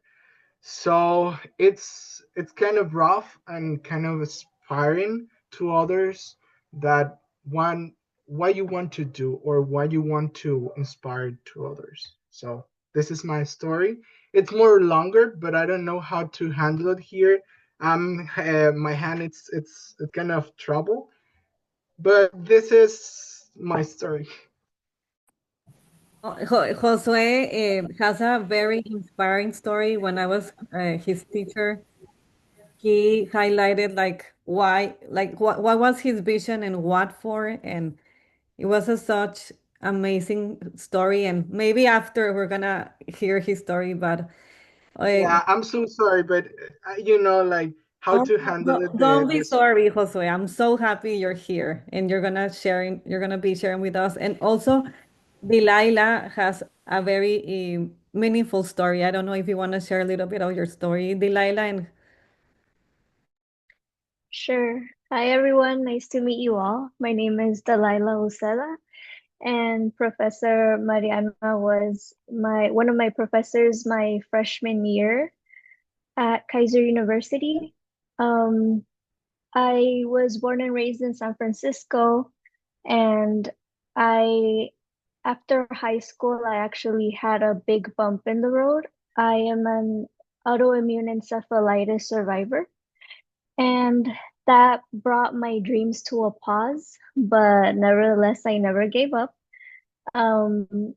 So it's kind of rough and kind of inspiring to others that one what you want to do or what you want to inspire to others. So this is my story. It's more longer, but I don't know how to handle it here. My hand it's kind of trouble, but this is my story. Josue has a very inspiring story. When I was his teacher, he highlighted like why, like what was his vision and what for, and it was a such amazing story. And maybe after we're gonna hear his story, but uh, Yeah, I'm so sorry, but like how to handle it. don't be sorry, Josue. I'm so happy you're here and you're gonna be sharing with us. And also, Delilah has a very meaningful story. I don't know if you want to share a little bit of your story, Delilah. And Sure. Hi, everyone. Nice to meet you all. My name is Delilah Uceda, and Professor Mariana was one of my professors my freshman year at Kaiser University. Um, I was born and raised in San Francisco, and I, after high school, I actually had a big bump in the road. I am an autoimmune encephalitis survivor. And that brought my dreams to a pause, but nevertheless, I never gave up. Um,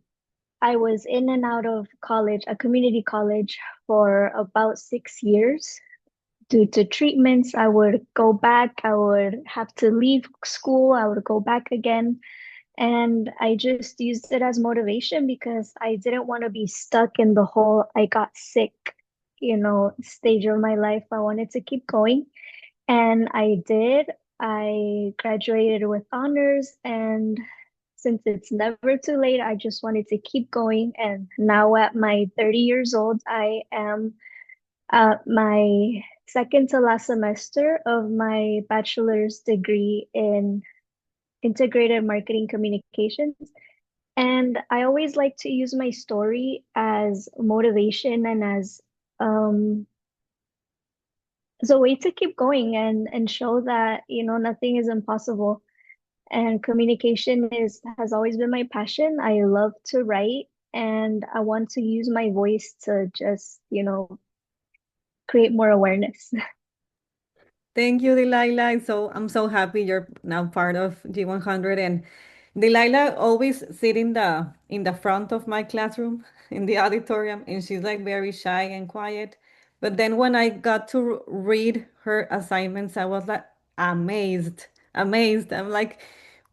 I was in and out of college, a community college, for about 6 years. Due to treatments, I would go back, I would have to leave school, I would go back again. And I just used it as motivation because I didn't want to be stuck in the whole I got sick, stage of my life. I wanted to keep going. And I did. I graduated with honors. And since it's never too late, I just wanted to keep going. And now at my 30 years old, I am my second to last semester of my bachelor's degree in integrated marketing communications. And I always like to use my story as motivation and as a way to keep going and show that, nothing is impossible. And communication has always been my passion. I love to write and I want to use my voice to just, create more awareness. Thank you, Delilah. So I'm so happy you're now part of G100. And Delilah always sit in the front of my classroom in the auditorium, and she's like very shy and quiet. But then when I got to read her assignments, I was like amazed, amazed. I'm like,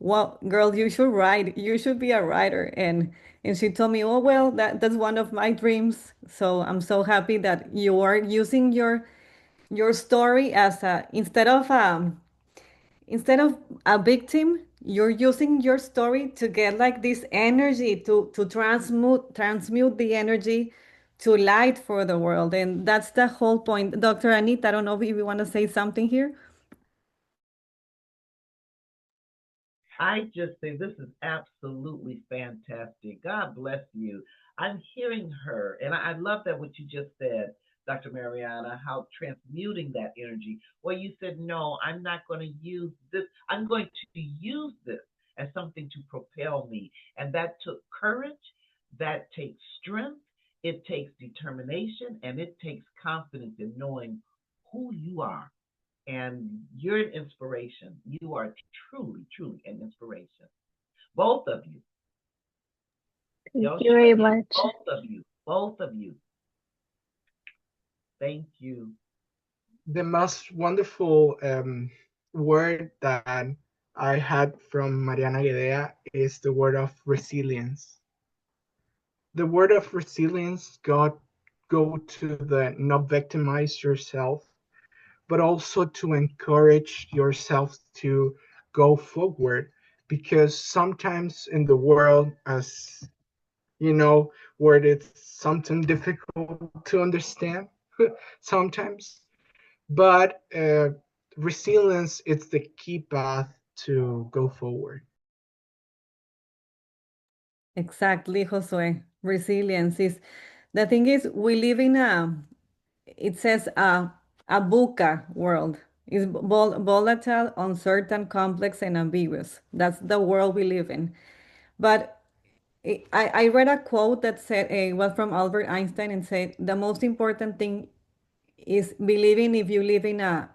well, girl, you should write. You should be a writer. And she told me, oh well, that's one of my dreams. So I'm so happy that you are using your story as a instead of a victim, you're using your story to get like this energy to transmute the energy to light for the world. And that's the whole point. Dr. Anita, I don't know if you want to say something here. I just say this is absolutely fantastic. God bless you. I'm hearing her, and I love that what you just said, Dr. Mariana, how transmuting that energy. Well, you said, no, I'm not going to use this. I'm going to use this as something to propel me. And that took courage, that takes strength, it takes determination, and it takes confidence in knowing who you are, and you're an inspiration. You are truly, truly an inspiration. Both of you. Thank you very much. Both of you. Both of you. Thank you. The most wonderful word that I had from Mariana Guedea is the word of resilience. The word of resilience go to the not victimize yourself, but also to encourage yourself to go forward, because sometimes in the world, as you know, where it's something difficult to understand sometimes, but resilience is the key path to go forward. Exactly, Josue. Resilience is the thing is we live in it says a VUCA world. It's volatile, uncertain, complex, and ambiguous. That's the world we live in. But I read a quote that said, was from Albert Einstein, and said, the most important thing is believing if you live in a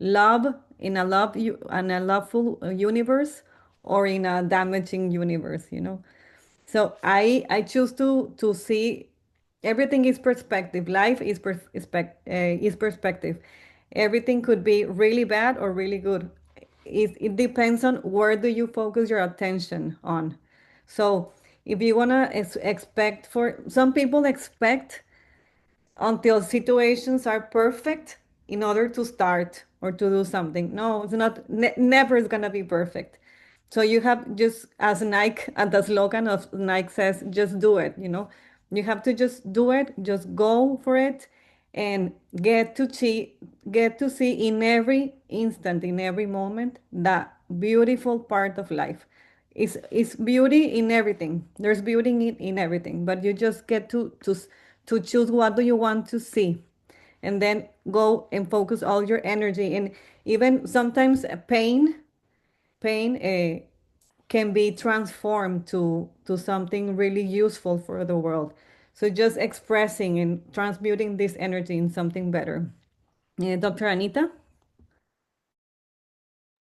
love, in a loveful universe, or in a damaging universe. So I choose to see everything is perspective. Life is perspective. Everything could be really bad or really good. It depends on where do you focus your attention on. So if you wanna expect, for some people expect until situations are perfect in order to start or to do something. No, it's not, never is gonna be perfect. So you have just, as Nike, and the slogan of Nike says, just do it. You have to just do it, just go for it, and get to see in every instant, in every moment, that beautiful part of life. It's beauty in everything. There's beauty in everything, but you just get to choose what do you want to see, and then go and focus all your energy. And even sometimes pain can be transformed to something really useful for the world. So just expressing and transmuting this energy in something better. Dr. Anita?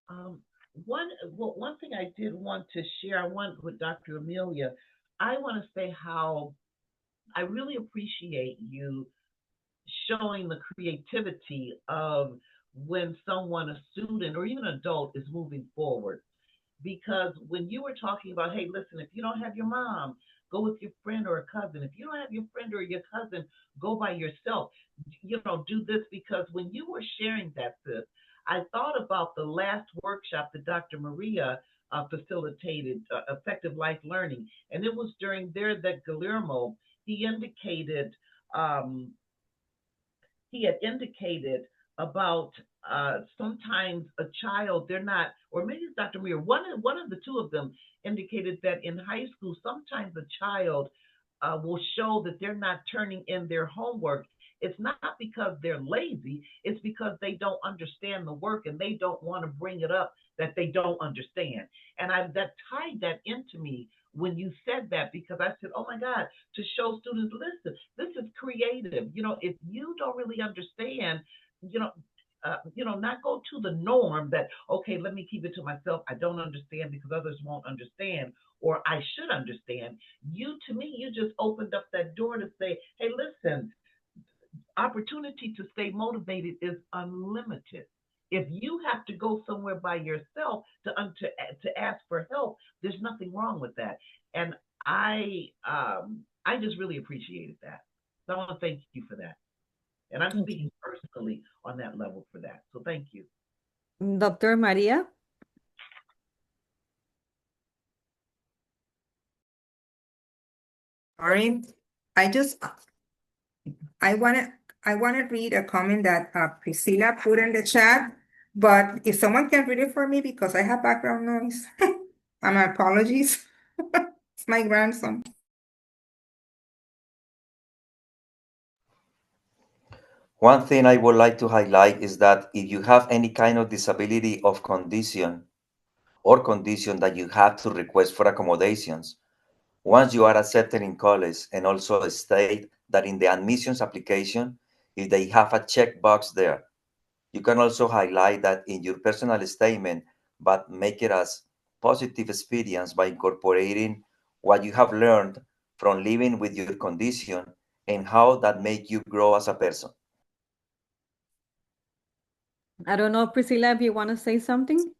Um, one thing I did want to share, I want with Dr. Amelia. I want to say how I really appreciate you showing the creativity of when someone, a student or even adult, is moving forward. Because when you were talking about, hey, listen, if you don't have your mom, go with your friend or a cousin. If you don't have your friend or your cousin, go by yourself. Do this, because when you were sharing that, sis, I thought about the last workshop that Dr. Maria facilitated, effective life learning, and it was during there that Guillermo he indicated um, he had indicated about sometimes a child, they're not, or maybe it's Dr. Muir, one of the two of them indicated that in high school, sometimes a child will show that they're not turning in their homework. It's not because they're lazy, it's because they don't understand the work and they don't want to bring it up that they don't understand. And that tied that into me when you said that, because I said, oh my God, to show students, listen, this is creative. If you don't really understand, not go to the norm that, okay, let me keep it to myself. I don't understand because others won't understand, or I should understand. To me, you just opened up that door to say, hey, listen, opportunity to stay motivated is unlimited. If you have to go somewhere by yourself to ask for help, there's nothing wrong with that. And I just really appreciated that. So I want to thank you for that. And I'm speaking personally on that level for that. So thank you. Dr. Maria? Sorry, I want to read a comment that Priscilla put in the chat, but if someone can read it for me because I have background noise, my apologies. It's my grandson. One thing I would like to highlight is that if you have any kind of disability of condition or condition that you have to request for accommodations, once you are accepted in college, and also state that in the admissions application, if they have a checkbox there, you can also highlight that in your personal statement, but make it as positive experience by incorporating what you have learned from living with your condition and how that make you grow as a person. I don't know, Priscilla, if you want to say something.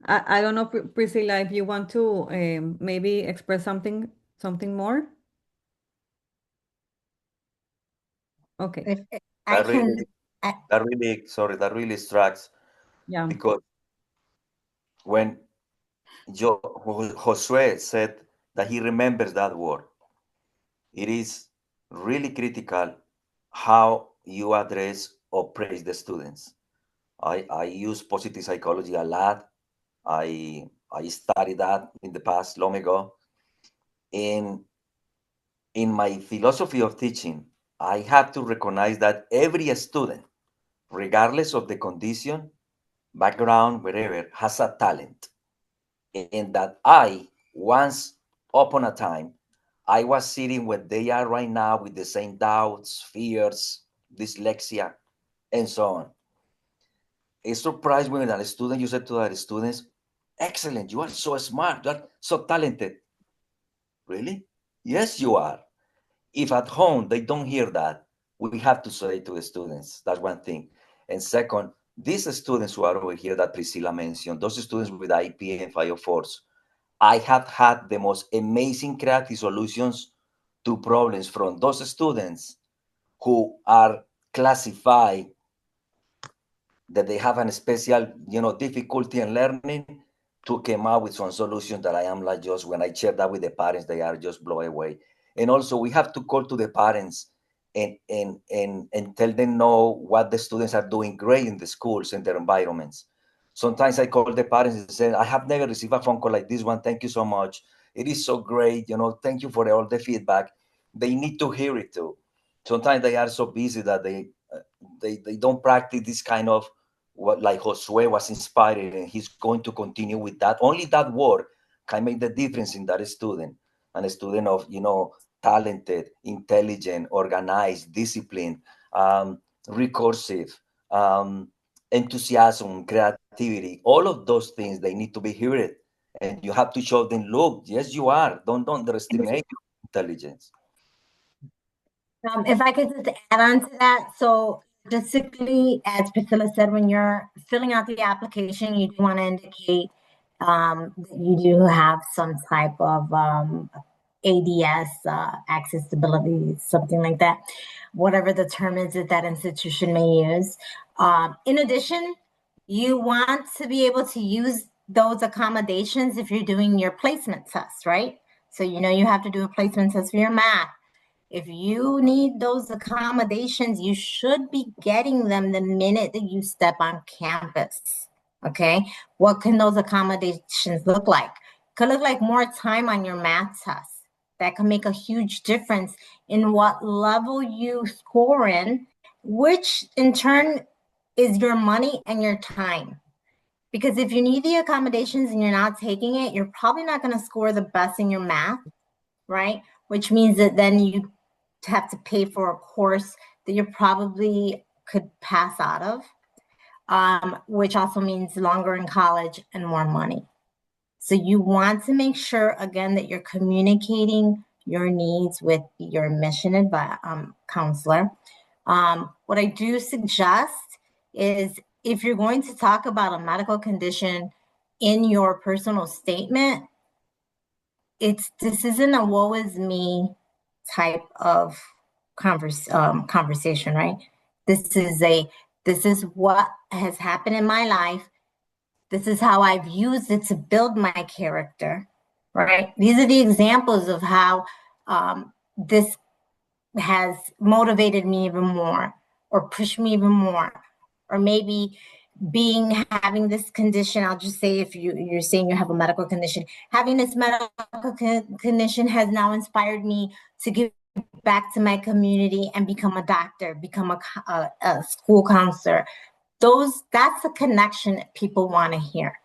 I don't know, Priscilla, if you want to maybe express something more. Okay. I can. That really strikes. Yeah. Because when Josue said that he remembers that word, it is really critical how you address or praise the students. I use positive psychology a lot. I studied that in the past long ago. And in my philosophy of teaching, I have to recognize that every student, regardless of the condition, background, wherever, has a talent. And that once upon a time, I was sitting where they are right now with the same doubts, fears, dyslexia, and so on. It surprised me when a student, you said to our students, excellent, you are so smart, you are so talented. Really? Yes, you are. If at home they don't hear that, we have to say to the students, that's one thing. And second, these students who are over here that Priscilla mentioned, those students with IPA and 504s, I have had the most amazing creative solutions to problems from those students who are classified that they have a special, difficulty in learning, to come out with some solutions that I am like, just when I share that with the parents, they are just blown away. And also we have to call to the parents and tell them know what the students are doing great in the schools and their environments. Sometimes I call the parents and say, I have never received a phone call like this one. Thank you so much. It is so great. Thank you for all the feedback. They need to hear it too. Sometimes they are so busy that they don't practice this kind of what, like Josue was inspired, and he's going to continue with that. Only that word can make the difference in that student, and a student of, talented, intelligent, organized, disciplined, recursive, enthusiasm, creativity, all of those things, they need to be heard. And you have to show them, look, yes, you are. Don't underestimate intelligence. If I could just add on to that. So basically, as Priscilla said, when you're filling out the application, you do want to indicate that you do have some type of ADS, accessibility, something like that, whatever the term is that that institution may use. In addition, you want to be able to use those accommodations if you're doing your placement test, right? So you know you have to do a placement test for your math. If you need those accommodations, you should be getting them the minute that you step on campus. Okay, what can those accommodations look like? Could look like more time on your math test. That can make a huge difference in what level you score in, which in turn is your money and your time. Because if you need the accommodations and you're not taking it, you're probably not going to score the best in your math, right? Which means that then you have to pay for a course that you probably could pass out of, which also means longer in college and more money. So you want to make sure, again, that you're communicating your needs with your admission counselor. What I do suggest is if you're going to talk about a medical condition in your personal statement, this isn't a woe is me type of conversation, right? This is what has happened in my life. This is how I've used it to build my character, right? These are the examples of how this has motivated me even more or pushed me even more. Or maybe having this condition, I'll just say if you're saying you have a medical condition, having this medical condition has now inspired me to give back to my community and become a doctor, become a school counselor. That's a connection that people want to hear.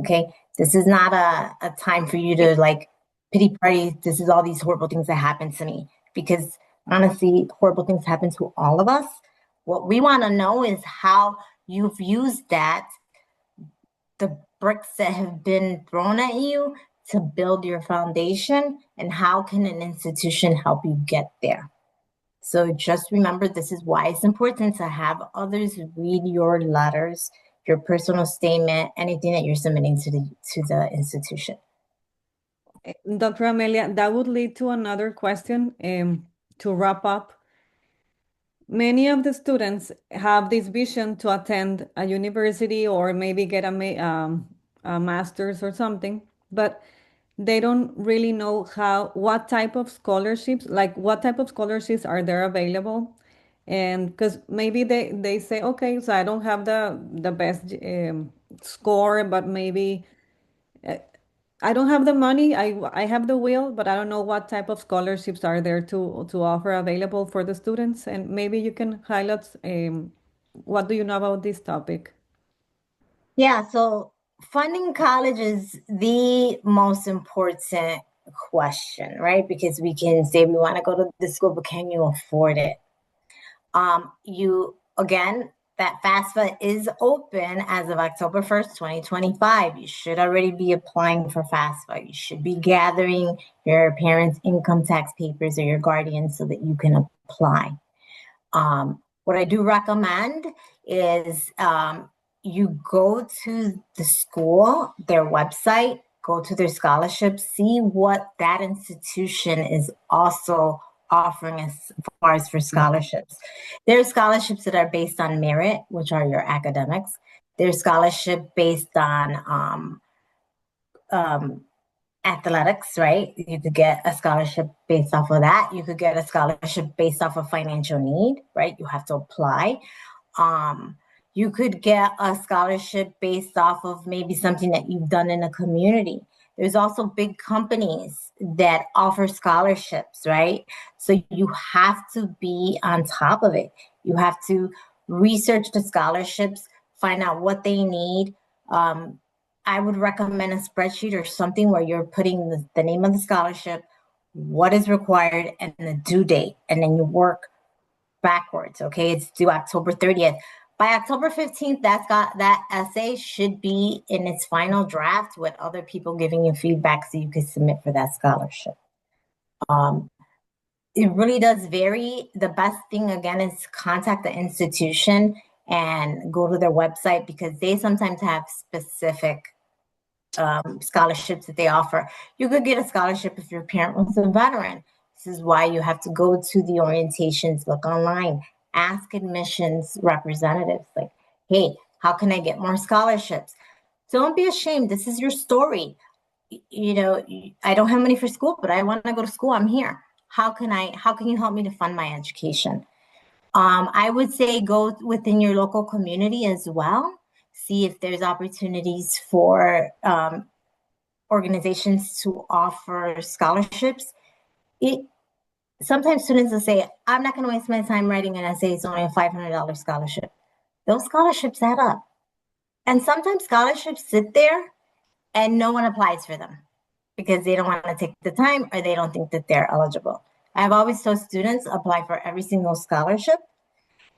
Okay, this is not a time for you to like pity party. This is all these horrible things that happened to me, because honestly, horrible things happen to all of us. What we want to know is how you've used the bricks that have been thrown at you to build your foundation, and how can an institution help you get there? So just remember, this is why it's important to have others read your letters, your personal statement, anything that you're submitting to the institution. Dr. Amelia, that would lead to another question to wrap up. Many of the students have this vision to attend a university or maybe get a master's or something, but they don't really know what type of scholarships are there available. And because maybe they say, okay, so I don't have the best score, but maybe I don't have the money. I have the will, but I don't know what type of scholarships are there to offer available for the students. And maybe you can highlight what do you know about this topic? Yeah, so funding college is the most important question, right? Because we can say we want to go to the school, but can you afford it? That FAFSA is open as of October 1st, 2025. You should already be applying for FAFSA. You should be gathering your parents' income tax papers or your guardian so that you can apply. What I do recommend is you go to the school, their website, go to their scholarships, see what that institution is also offering as far as for scholarships. There are scholarships that are based on merit, which are your academics. There's scholarship based on athletics, right? You could get a scholarship based off of that. You could get a scholarship based off of financial need, right? You have to apply. You could get a scholarship based off of maybe something that you've done in a community. There's also big companies that offer scholarships, right? So you have to be on top of it. You have to research the scholarships, find out what they need. I would recommend a spreadsheet or something where you're putting the name of the scholarship, what is required, and the due date, and then you work backwards, okay? It's due October 30th. By October 15th, that essay should be in its final draft with other people giving you feedback so you can submit for that scholarship. It really does vary. The best thing, again, is contact the institution and go to their website, because they sometimes have specific scholarships that they offer. You could get a scholarship if your parent was a veteran. This is why you have to go to the orientations, look online, ask admissions representatives, like, hey, how can I get more scholarships? Don't be ashamed. This is your story. You know, I don't have money for school, but I want to go to school. I'm here. How can you help me to fund my education? I would say go within your local community as well. See if there's opportunities for organizations to offer scholarships. Sometimes students will say, I'm not going to waste my time writing an essay. It's only a $500 scholarship. Those scholarships add up. And sometimes scholarships sit there and no one applies for them because they don't want to take the time or they don't think that they're eligible. I've always told students, apply for every single scholarship.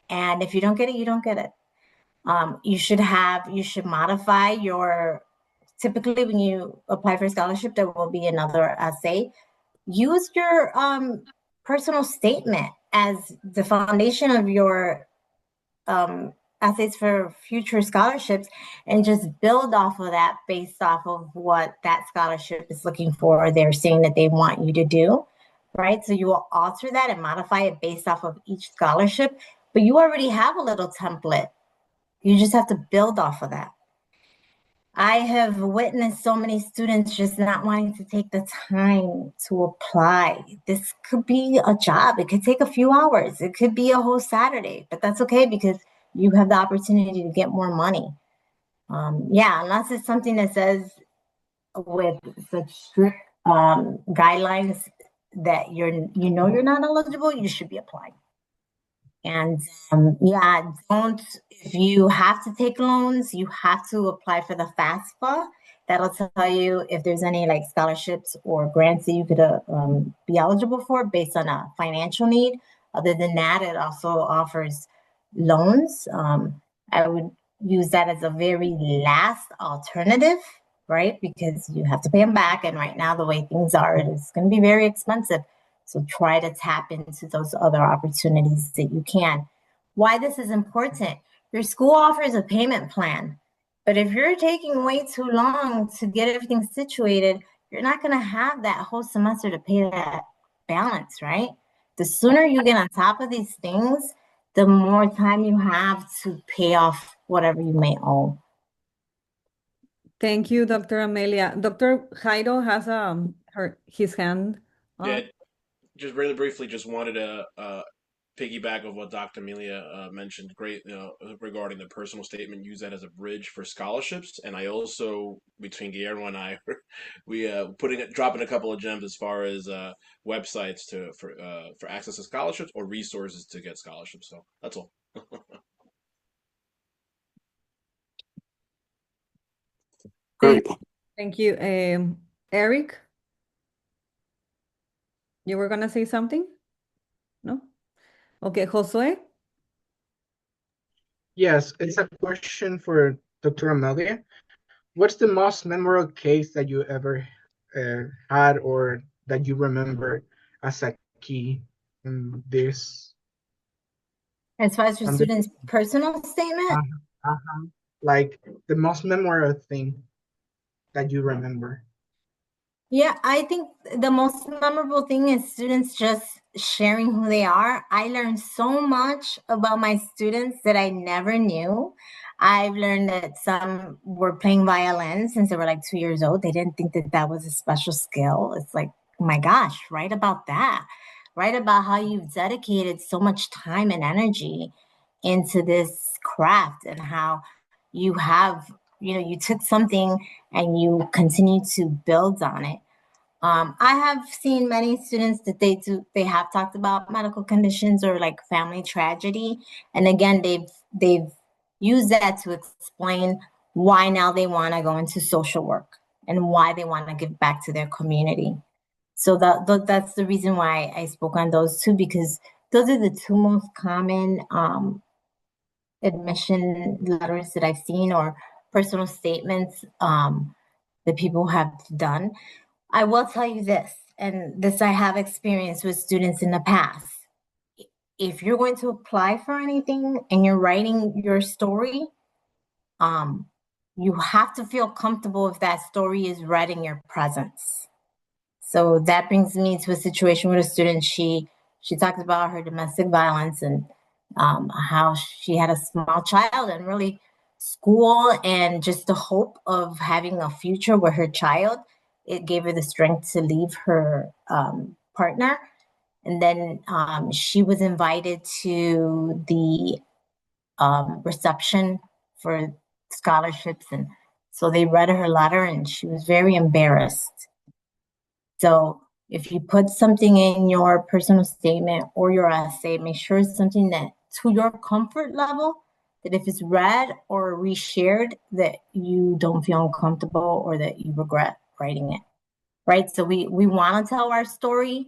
And if you don't get it, you don't get it. You should modify typically when you apply for a scholarship, there will be another essay. Use your personal statement as the foundation of your essays for future scholarships, and just build off of that based off of what that scholarship is looking for, or they're saying that they want you to do, right? So you will alter that and modify it based off of each scholarship, but you already have a little template. You just have to build off of that. I have witnessed so many students just not wanting to take the time to apply. This could be a job. It could take a few hours. It could be a whole Saturday, but that's okay because you have the opportunity to get more money. Unless it's something that says with such strict guidelines that you're not eligible, you should be applying. And if you have to take loans, you have to apply for the FAFSA. That'll tell you if there's any like scholarships or grants that you could be eligible for based on a financial need. Other than that, it also offers loans. I would use that as a very last alternative, right? Because you have to pay them back. And right now, the way things are, it's going to be very expensive. So try to tap into those other opportunities that you can. Why this is important, your school offers a payment plan, but if you're taking way too long to get everything situated, you're not going to have that whole semester to pay that balance, right? The sooner you get on top of these things, the more time you have to pay off whatever you may owe. Thank you, Dr. Amelia. Dr. Jairo has his hand up. Yeah, just really briefly, just wanted to piggyback of what Dr. Amelia mentioned. Great, regarding the personal statement, use that as a bridge for scholarships. And I also, between Guillermo and I, we dropping a couple of gems as far as websites for access to scholarships or resources to get scholarships. So that's all. Great. Thank you, Eric. You were gonna say something? No? Okay, Josue? Yes, it's a question for Dr. Amelia. What's the most memorable case that you ever had or that you remember as a key in this? As far as your student's personal statement? Like the most memorable thing that you remember. Yeah, I think the most memorable thing is students just sharing who they are. I learned so much about my students that I never knew. I've learned that some were playing violin since they were like 2 years old. They didn't think that that was a special skill. It's like, oh my gosh, write about that. Write about how you've dedicated so much time and energy into this craft and how you have, you took something and you continue to build on it. I have seen many students that they have talked about medical conditions or like family tragedy. And again, they've used that to explain why now they want to go into social work and why they want to give back to their community. So that's the reason why I spoke on those two, because those are the two most common admission letters that I've seen or personal statements that people have done. I will tell you this, and this I have experienced with students in the past. If you're going to apply for anything and you're writing your story, you have to feel comfortable if that story is read in your presence. So that brings me to a situation with a student. She talked about her domestic violence and how she had a small child, and really school and just the hope of having a future with her child, it gave her the strength to leave her partner. And then she was invited to the reception for scholarships. And so they read her letter and she was very embarrassed. So if you put something in your personal statement or your essay, make sure it's something that to your comfort level, that if it's read or reshared, that you don't feel uncomfortable or that you regret writing it, right? So we want to tell our story,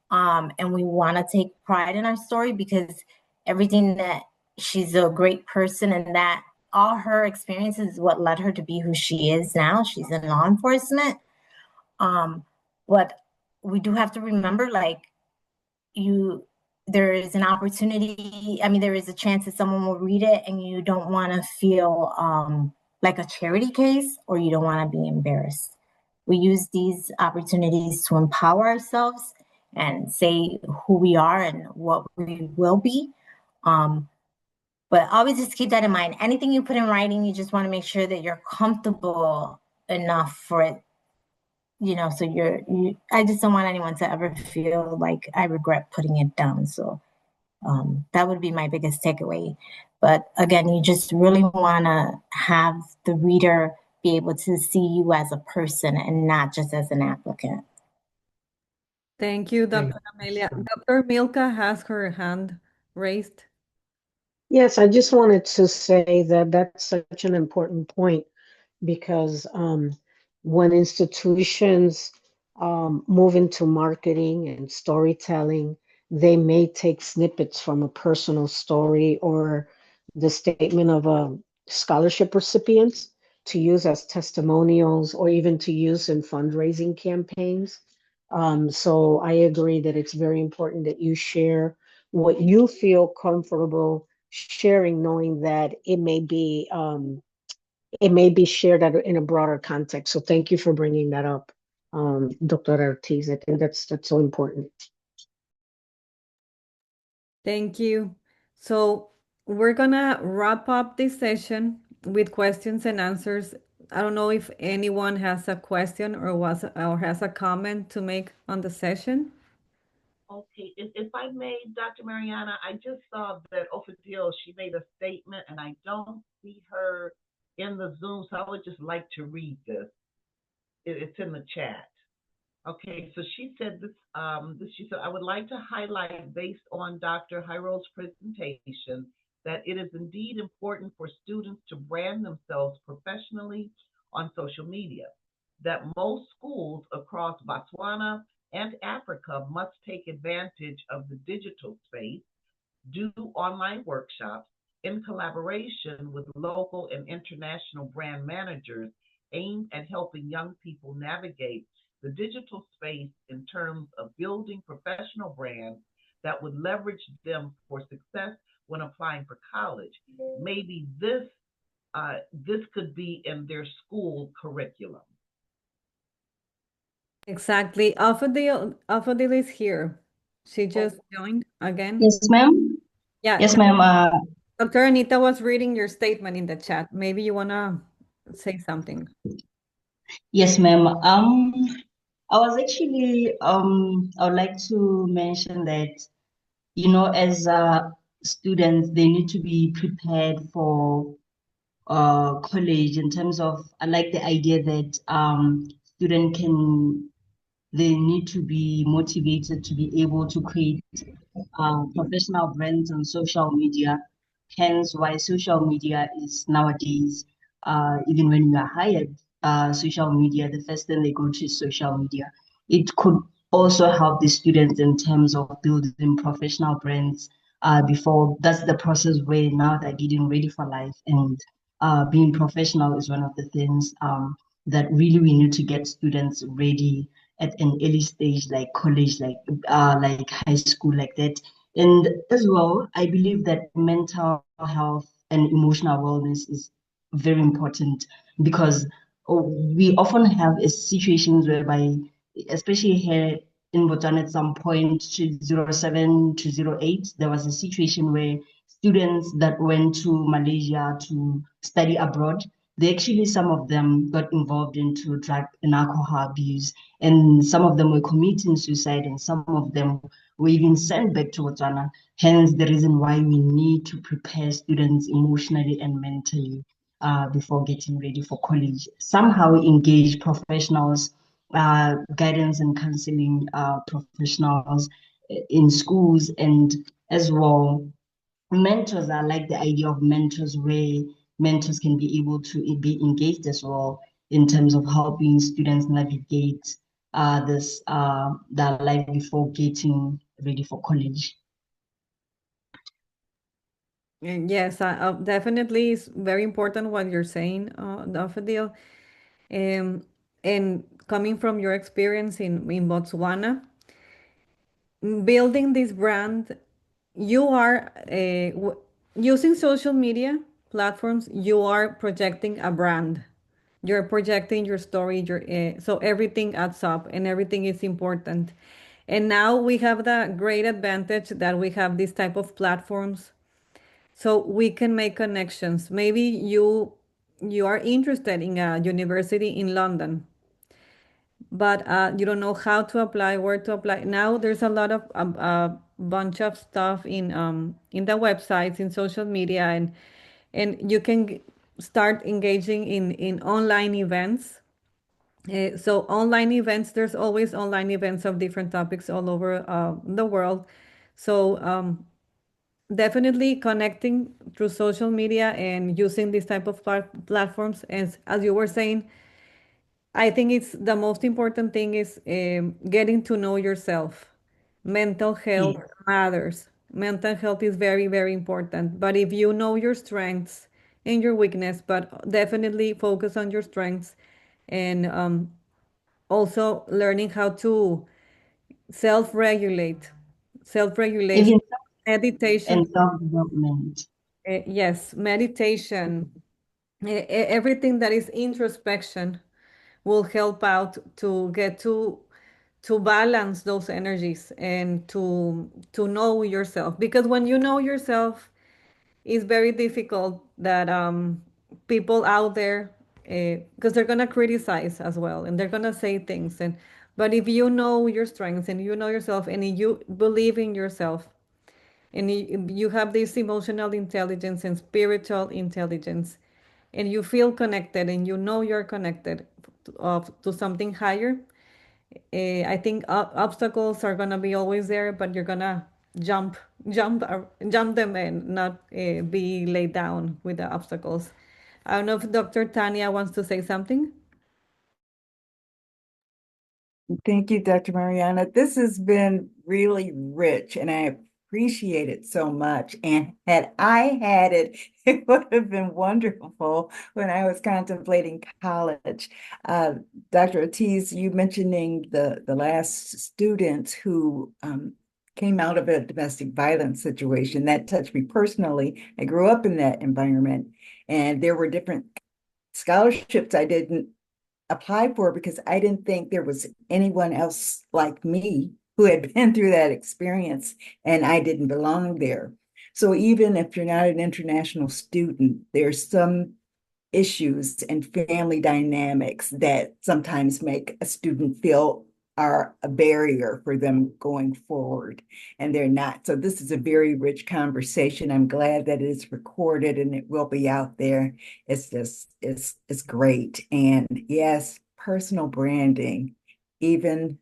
and we want to take pride in our story, because everything that she's a great person, and that all her experiences is what led her to be who she is now. She's in law enforcement. But we do have to remember, like, there is an opportunity. I mean, there is a chance that someone will read it and you don't want to feel like a charity case, or you don't want to be embarrassed. We use these opportunities to empower ourselves and say who we are and what we will be. But always just keep that in mind. Anything you put in writing, you just want to make sure that you're comfortable enough for it. So I just don't want anyone to ever feel like I regret putting it down. So that would be my biggest takeaway. But again, you just really want to have the reader be able to see you as a person and not just as an applicant. Thank you, Dr. Amelia. Dr. Milka has her hand raised. Yes, I just wanted to say that that's such an important point, because when institutions move into marketing and storytelling, they may take snippets from a personal story or the statement of a scholarship recipients to use as testimonials, or even to use in fundraising campaigns. So I agree that it's very important that you share what you feel comfortable sharing, knowing that it may be shared in a broader context. So thank you for bringing that up, Dr. Ortiz. I think that's so important. Thank you. So we're gonna wrap up this session with questions and answers. I don't know if anyone has a question or has a comment to make on the session. Okay, if I may, Dr. Mariana, I just saw that Ophadile, she made a statement, and I don't see her in the Zoom, so I would just like to read this. It's in the chat. Okay, so she said this. She said, I would like to highlight, based on Dr. Jairo's presentation, that it is indeed important for students to brand themselves professionally on social media. That most schools across Botswana and Africa must take advantage of the digital space, do online workshops in collaboration with local and international brand managers aimed at helping young people navigate the digital space in terms of building professional brands that would leverage them for success when applying for college. Maybe this could be in their school curriculum. Exactly. Ophadile is here. She just joined again. Yes, ma'am. Yeah. Yes, ma'am. Dr. Anita was reading your statement in the chat.Maybe you wanna say something. Yes, ma'am. I was actually I would like to mention that, as students, they need to be prepared for college, in terms of, I like the idea that they need to be motivated to be able to create professional brands on social media. Hence why social media is nowadays, even when you are hired, social media, the first thing they go to is social media. It could also help the students in terms of building professional brands before. That's the process where now they're getting ready for life. And being professional is one of the things that really we need to get students ready at an early stage, like college, like high school, like that. And as well, I believe that mental health and emotional wellness is very important because we often have situations whereby, especially here in Botswana, at some point to 07 to 08, there was a situation where students that went to Malaysia to study abroad, they actually, some of them got involved into drug and alcohol abuse, and some of them were committing suicide, and some of them were even sent back to Botswana. Hence, the reason why we need to prepare students emotionally and mentally before getting ready for college. Somehow engage professionals, guidance and counseling professionals in schools, and as well, mentors. I like the idea of mentors where mentors can be able to be engaged as well in terms of helping students navigate their life before getting ready for college. And yes, definitely it's very important what you're saying, Ophadile. And coming from your experience in Botswana, building this brand, you are using social media platforms, you are projecting a brand. You're projecting your story, so everything adds up and everything is important. And now we have the great advantage that we have this type of platforms so we can make connections. Maybe you are interested in a university in London, but you don't know how to apply, where to apply. Now there's a lot of a bunch of stuff in the websites, in social media, and you can start engaging in online events. So online events, there's always online events of different topics all over the world. So definitely connecting through social media and using this type of platforms. And as you were saying, I think it's the most important thing is getting to know yourself. Mental health Yes. matters. Mental health is very, very important. But if you know your strengths and your weakness, but definitely focus on your strengths and also learning how to self-regulate, self-regulation, Even meditation. and self-development. Yes, meditation, everything that is introspection will help out to get to balance those energies and to know yourself. Because when you know yourself, it's very difficult that people out there, because they're gonna criticize as well, and they're gonna say things. And but if you know your strengths and you know yourself and you believe in yourself and you have this emotional intelligence and spiritual intelligence and you feel connected and you know you're connected to something higher, I think obstacles are gonna be always there, but you're gonna jump, jump them and not be laid down with the obstacles. I don't know if Dr. Tanya wants to say something. Thank you, Dr. Mariana. This has been really rich and I appreciate it so much. And had I had it, it would have been wonderful when I was contemplating college. Uh, Dr. Ortiz, you mentioning the last student who came out of a domestic violence situation that touched me personally. I grew up in that environment, and there were different scholarships I didn't apply for because I didn't think there was anyone else like me who had been through that experience, and I didn't belong there. So even if you're not an international student, there's some issues and family dynamics that sometimes make a student feel are a barrier for them going forward, and they're not. So this is a very rich conversation. I'm glad that it is recorded and it will be out there. It's just it's great. And yes, personal branding, even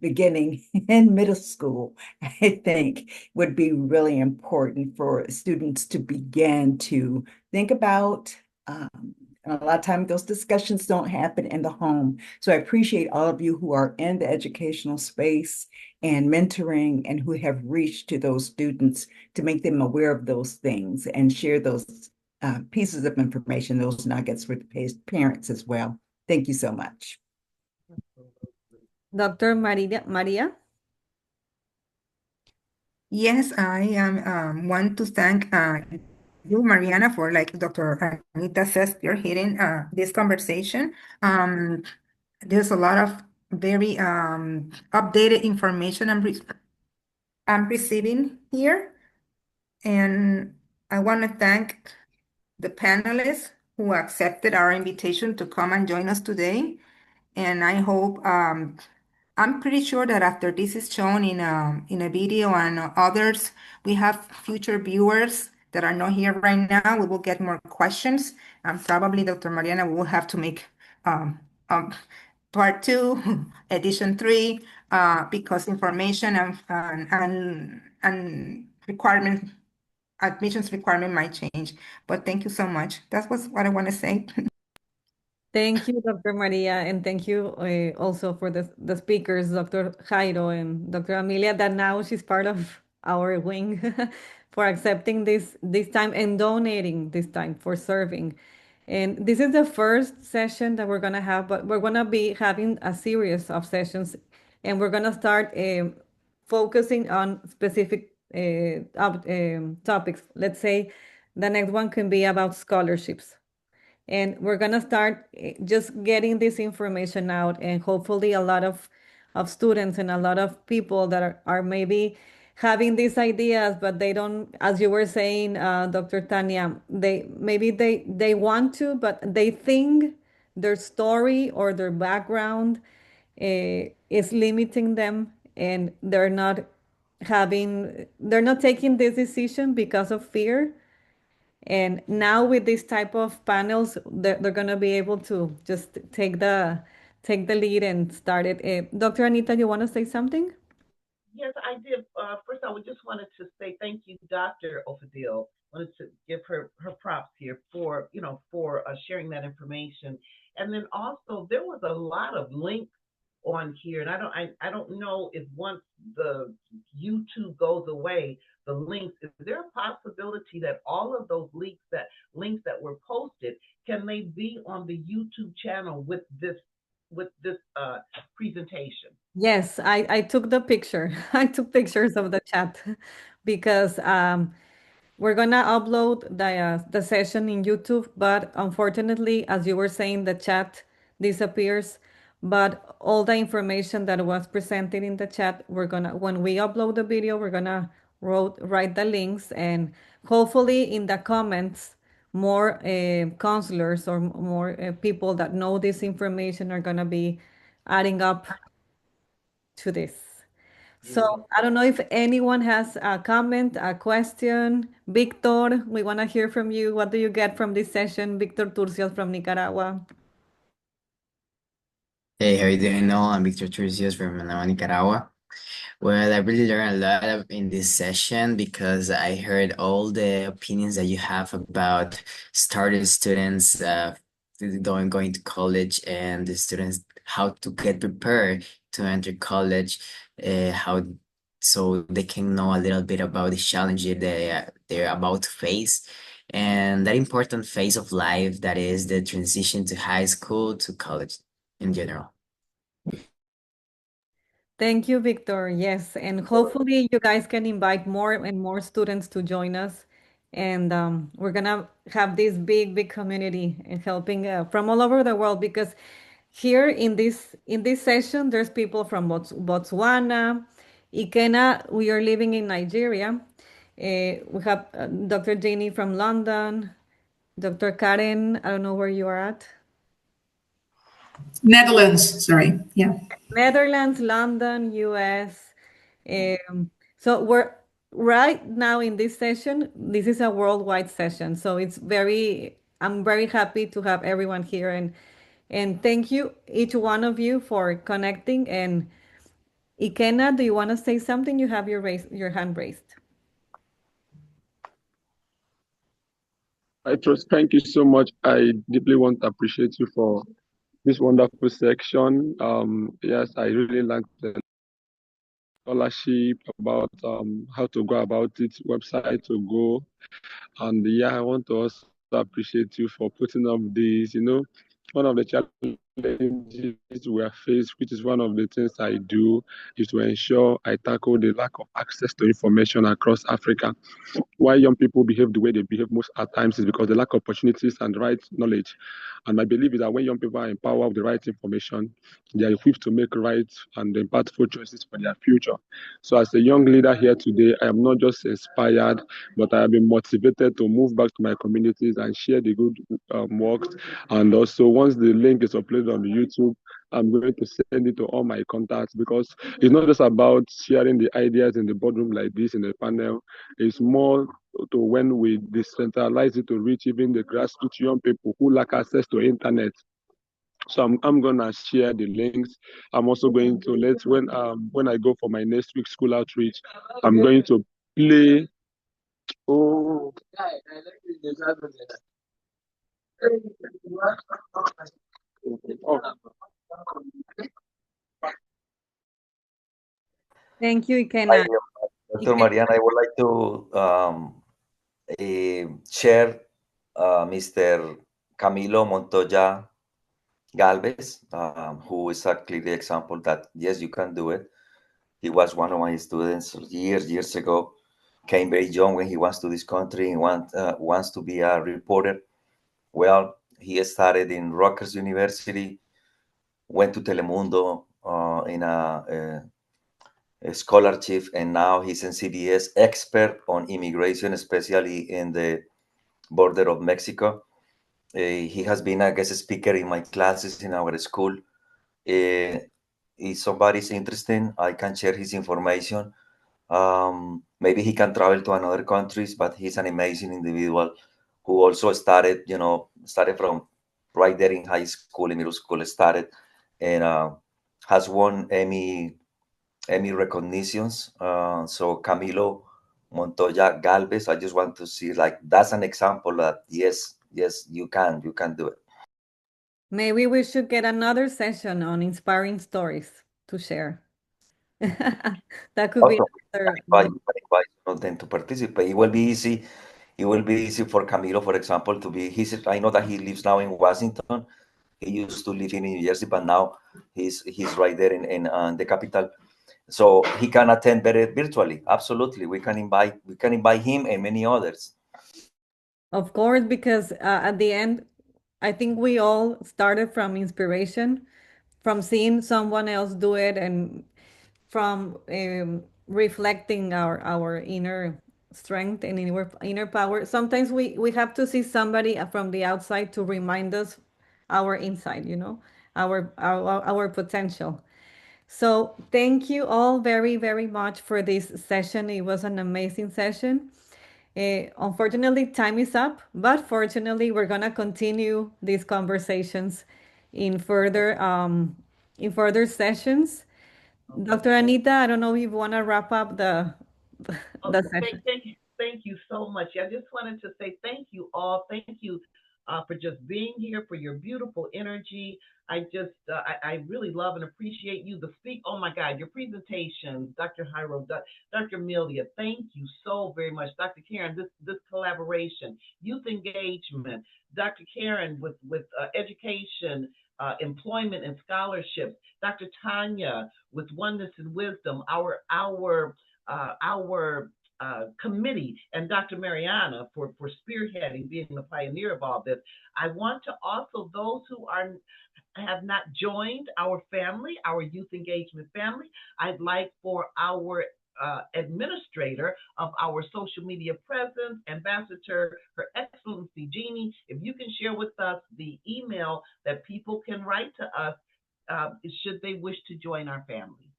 beginning in middle school, I think would be really important for students to begin to think about And a lot of times those discussions don't happen in the home. So I appreciate all of you who are in the educational space and mentoring and who have reached to those students to make them aware of those things and share those pieces of information, those nuggets with parents as well. Thank you so much. Dr. Maria? Yes, I am want to thank you, Mariana, for like Dr. Anita says, you're hitting this conversation. There's a lot of very updated information I'm receiving here, and I want to thank the panelists who accepted our invitation to come and join us today. And I hope I'm pretty sure that after this is shown in a video and others, we have future viewers that are not here right now. We will get more questions, and probably Dr. Mariana will have to make um, um, part two, edition three, because information and requirement admissions requirement might change. But thank you so much. That was what I want to say. Thank you, Dr. Maria, and thank you also for the speakers, Dr. Jairo and Dr. Amelia, that now she's part of our wing for accepting this time and donating this time for serving. And this is the first session that we're gonna have, but we're gonna be having a series of sessions, and we're gonna start focusing on specific topics. Let's say the next one can be about scholarships. And we're gonna start just getting this information out, and hopefully a lot of students and a lot of people that are maybe having these ideas, but they don't, as you were saying, Dr. Tanya, they want to, but they think their story or their background is limiting them, and they're not taking this decision because of fear. And now with this type of panels, they're going to be able to just take the lead and start it. Dr. Anita, you want to say something? Yes, I did. First, I would just wanted to say thank you, Dr. Ophadile. Wanted to give her props here for for sharing that information. And then also there was a lot of links on here, and I don't know if once the YouTube goes away, the links, is there a possibility that all of those links that were posted, can they be on the YouTube channel with this presentation? Yes, I took the picture. I took pictures of the chat because we're gonna upload the session in YouTube, but unfortunately, as you were saying, the chat disappears. But all the information that was presented in the chat, when we upload the video, we're gonna write the links, and hopefully in the comments, more counselors or more people that know this information are gonna be adding up to this. So I don't know if anyone has a comment, a question. Victor, we want to hear from you. What do you get from this session? Victor Turcios from Nicaragua. Hey, how you doing? No, I'm Victor Turcios from Managua, Nicaragua. Well, I really learned a lot in this session because I heard all the opinions that you have about starting students going to college and the students how to get prepared to enter college, how so they can know a little bit about the challenges they're about to face, and that important phase of life that is the transition to high school to college in general. Thank you, Victor. Yes, and hopefully you guys can invite more and more students to join us. And we're gonna have this big community and helping from all over the world, because here in this session there's people from Botswana, Ikena. We are living in Nigeria. We have Dr. Janie from London, Dr. Karen. I don't know where you are at. Netherlands, sorry. Yeah. Netherlands, London, US. So we're right now in this session. This is a worldwide session. So I'm very happy to have everyone here, and thank you, each one of you, for connecting. And Ikena, do you want to say something? You have your hand raised. I trust. Thank you so much. I deeply want to appreciate you for this wonderful section. Yes, I really like the scholarship about how to go about it, website to go. And yeah, I want to also appreciate you for putting up this. One of the challenges we are faced, which is one of the things I do, is to ensure I tackle the lack of access to information across Africa. Why young people behave the way they behave most at times is because they lack opportunities and the right knowledge. And my belief is that when young people are empowered with the right information, they are equipped to make right and impactful choices for their future. So as a young leader here today, I am not just inspired, but I have been motivated to move back to my communities and share the good works. And also, once the link is uploaded on the YouTube, I'm going to send it to all my contacts, because it's not just about sharing the ideas in the boardroom like this in the panel. It's more to when we decentralize it to reach even the grassroots young people who lack access to internet. So I'm gonna share the links. I'm also going to when I go for my next week school outreach, I'm going to play. Oh, Thank you, Hi, Ikena. Dr. Mariana. I would like to share Mr. Camilo Montoya Galvez, who is actually the example that, yes, you can do it. He was one of my students years ago. Came very young when he wants to this country and wants to be a reporter. Well, he started in Rutgers University, went to Telemundo in a scholarship, and now he's in CBS, expert on immigration, especially in the border of Mexico. He has been a guest speaker in my classes in our school. If somebody's interested, I can share his information. Maybe he can travel to another countries, but he's an amazing individual who also started from right there in high school, in middle school, started and has won Emmy recognitions. So Camilo Montoya Galvez, I just want to see, like, that's an example that yes, you can do it. Maybe we should get another session on inspiring stories to share. That could be Also, another. you can invite some of them to participate. It will be easy. It will be easy for Camilo, for example, to be. I know that he lives now in Washington. He used to live in New Jersey, but now he's right there in the capital. So he can attend better virtually. Absolutely, we can invite him and many others. Of course, because at the end, I think we all started from inspiration, from seeing someone else do it, and from reflecting our inner strength and inner power. Sometimes we have to see somebody from the outside to remind us our inside, our potential. So thank you all very, very much for this session. It was an amazing session. Unfortunately, time is up, but fortunately, we're gonna continue these conversations in further sessions. Dr. Anita, I don't know if you want to wrap up the session. Thank you so much. I just wanted to say thank you all. Thank you for just being here, for your beautiful energy. I really love and appreciate you. Oh my God, your presentation, Dr. Jairo, Dr. Amelia, thank you so very much. Dr. Karen, this collaboration, youth engagement, Dr. Karen with education, employment and scholarships, Dr. Tanya with Oneness and Wisdom, our committee, and Dr. Mariana for spearheading, being the pioneer of all this. I want to also, those who have not joined our family, our youth engagement family, I'd like for our administrator of our social media presence, Ambassador Her Excellency Jeannie, if you can share with us the email that people can write to us should they wish to join our family.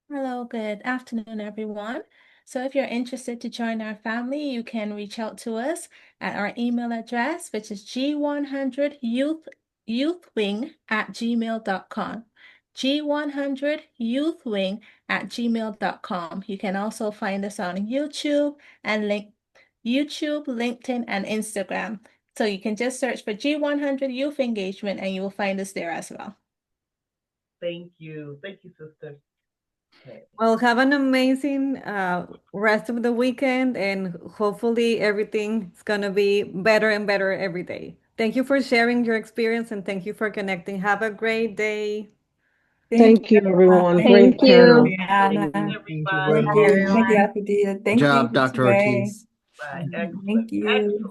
Hello, good afternoon, everyone. So if you're interested to join our family, you can reach out to us at our email address, which is G100 youthwing@gmail.com. G100youthwing@gmail.com. You can also find us on YouTube, LinkedIn, and Instagram. So you can just search for G100 Youth Engagement and you will find us there as well. Thank you. Thank you, sister. Okay. Well, have an amazing rest of the weekend, and hopefully everything is going to be better and better every day. Thank you for sharing your experience, and thank you for connecting. Have a great day. Thank you, everyone. Thank Great you. panel. Mariana. Thank you Thank very you. much. Thank you, Ophadile. Good Thank you, job, Dr. Ray. Ortiz. Bye. Excellent. Thank you. Excellent.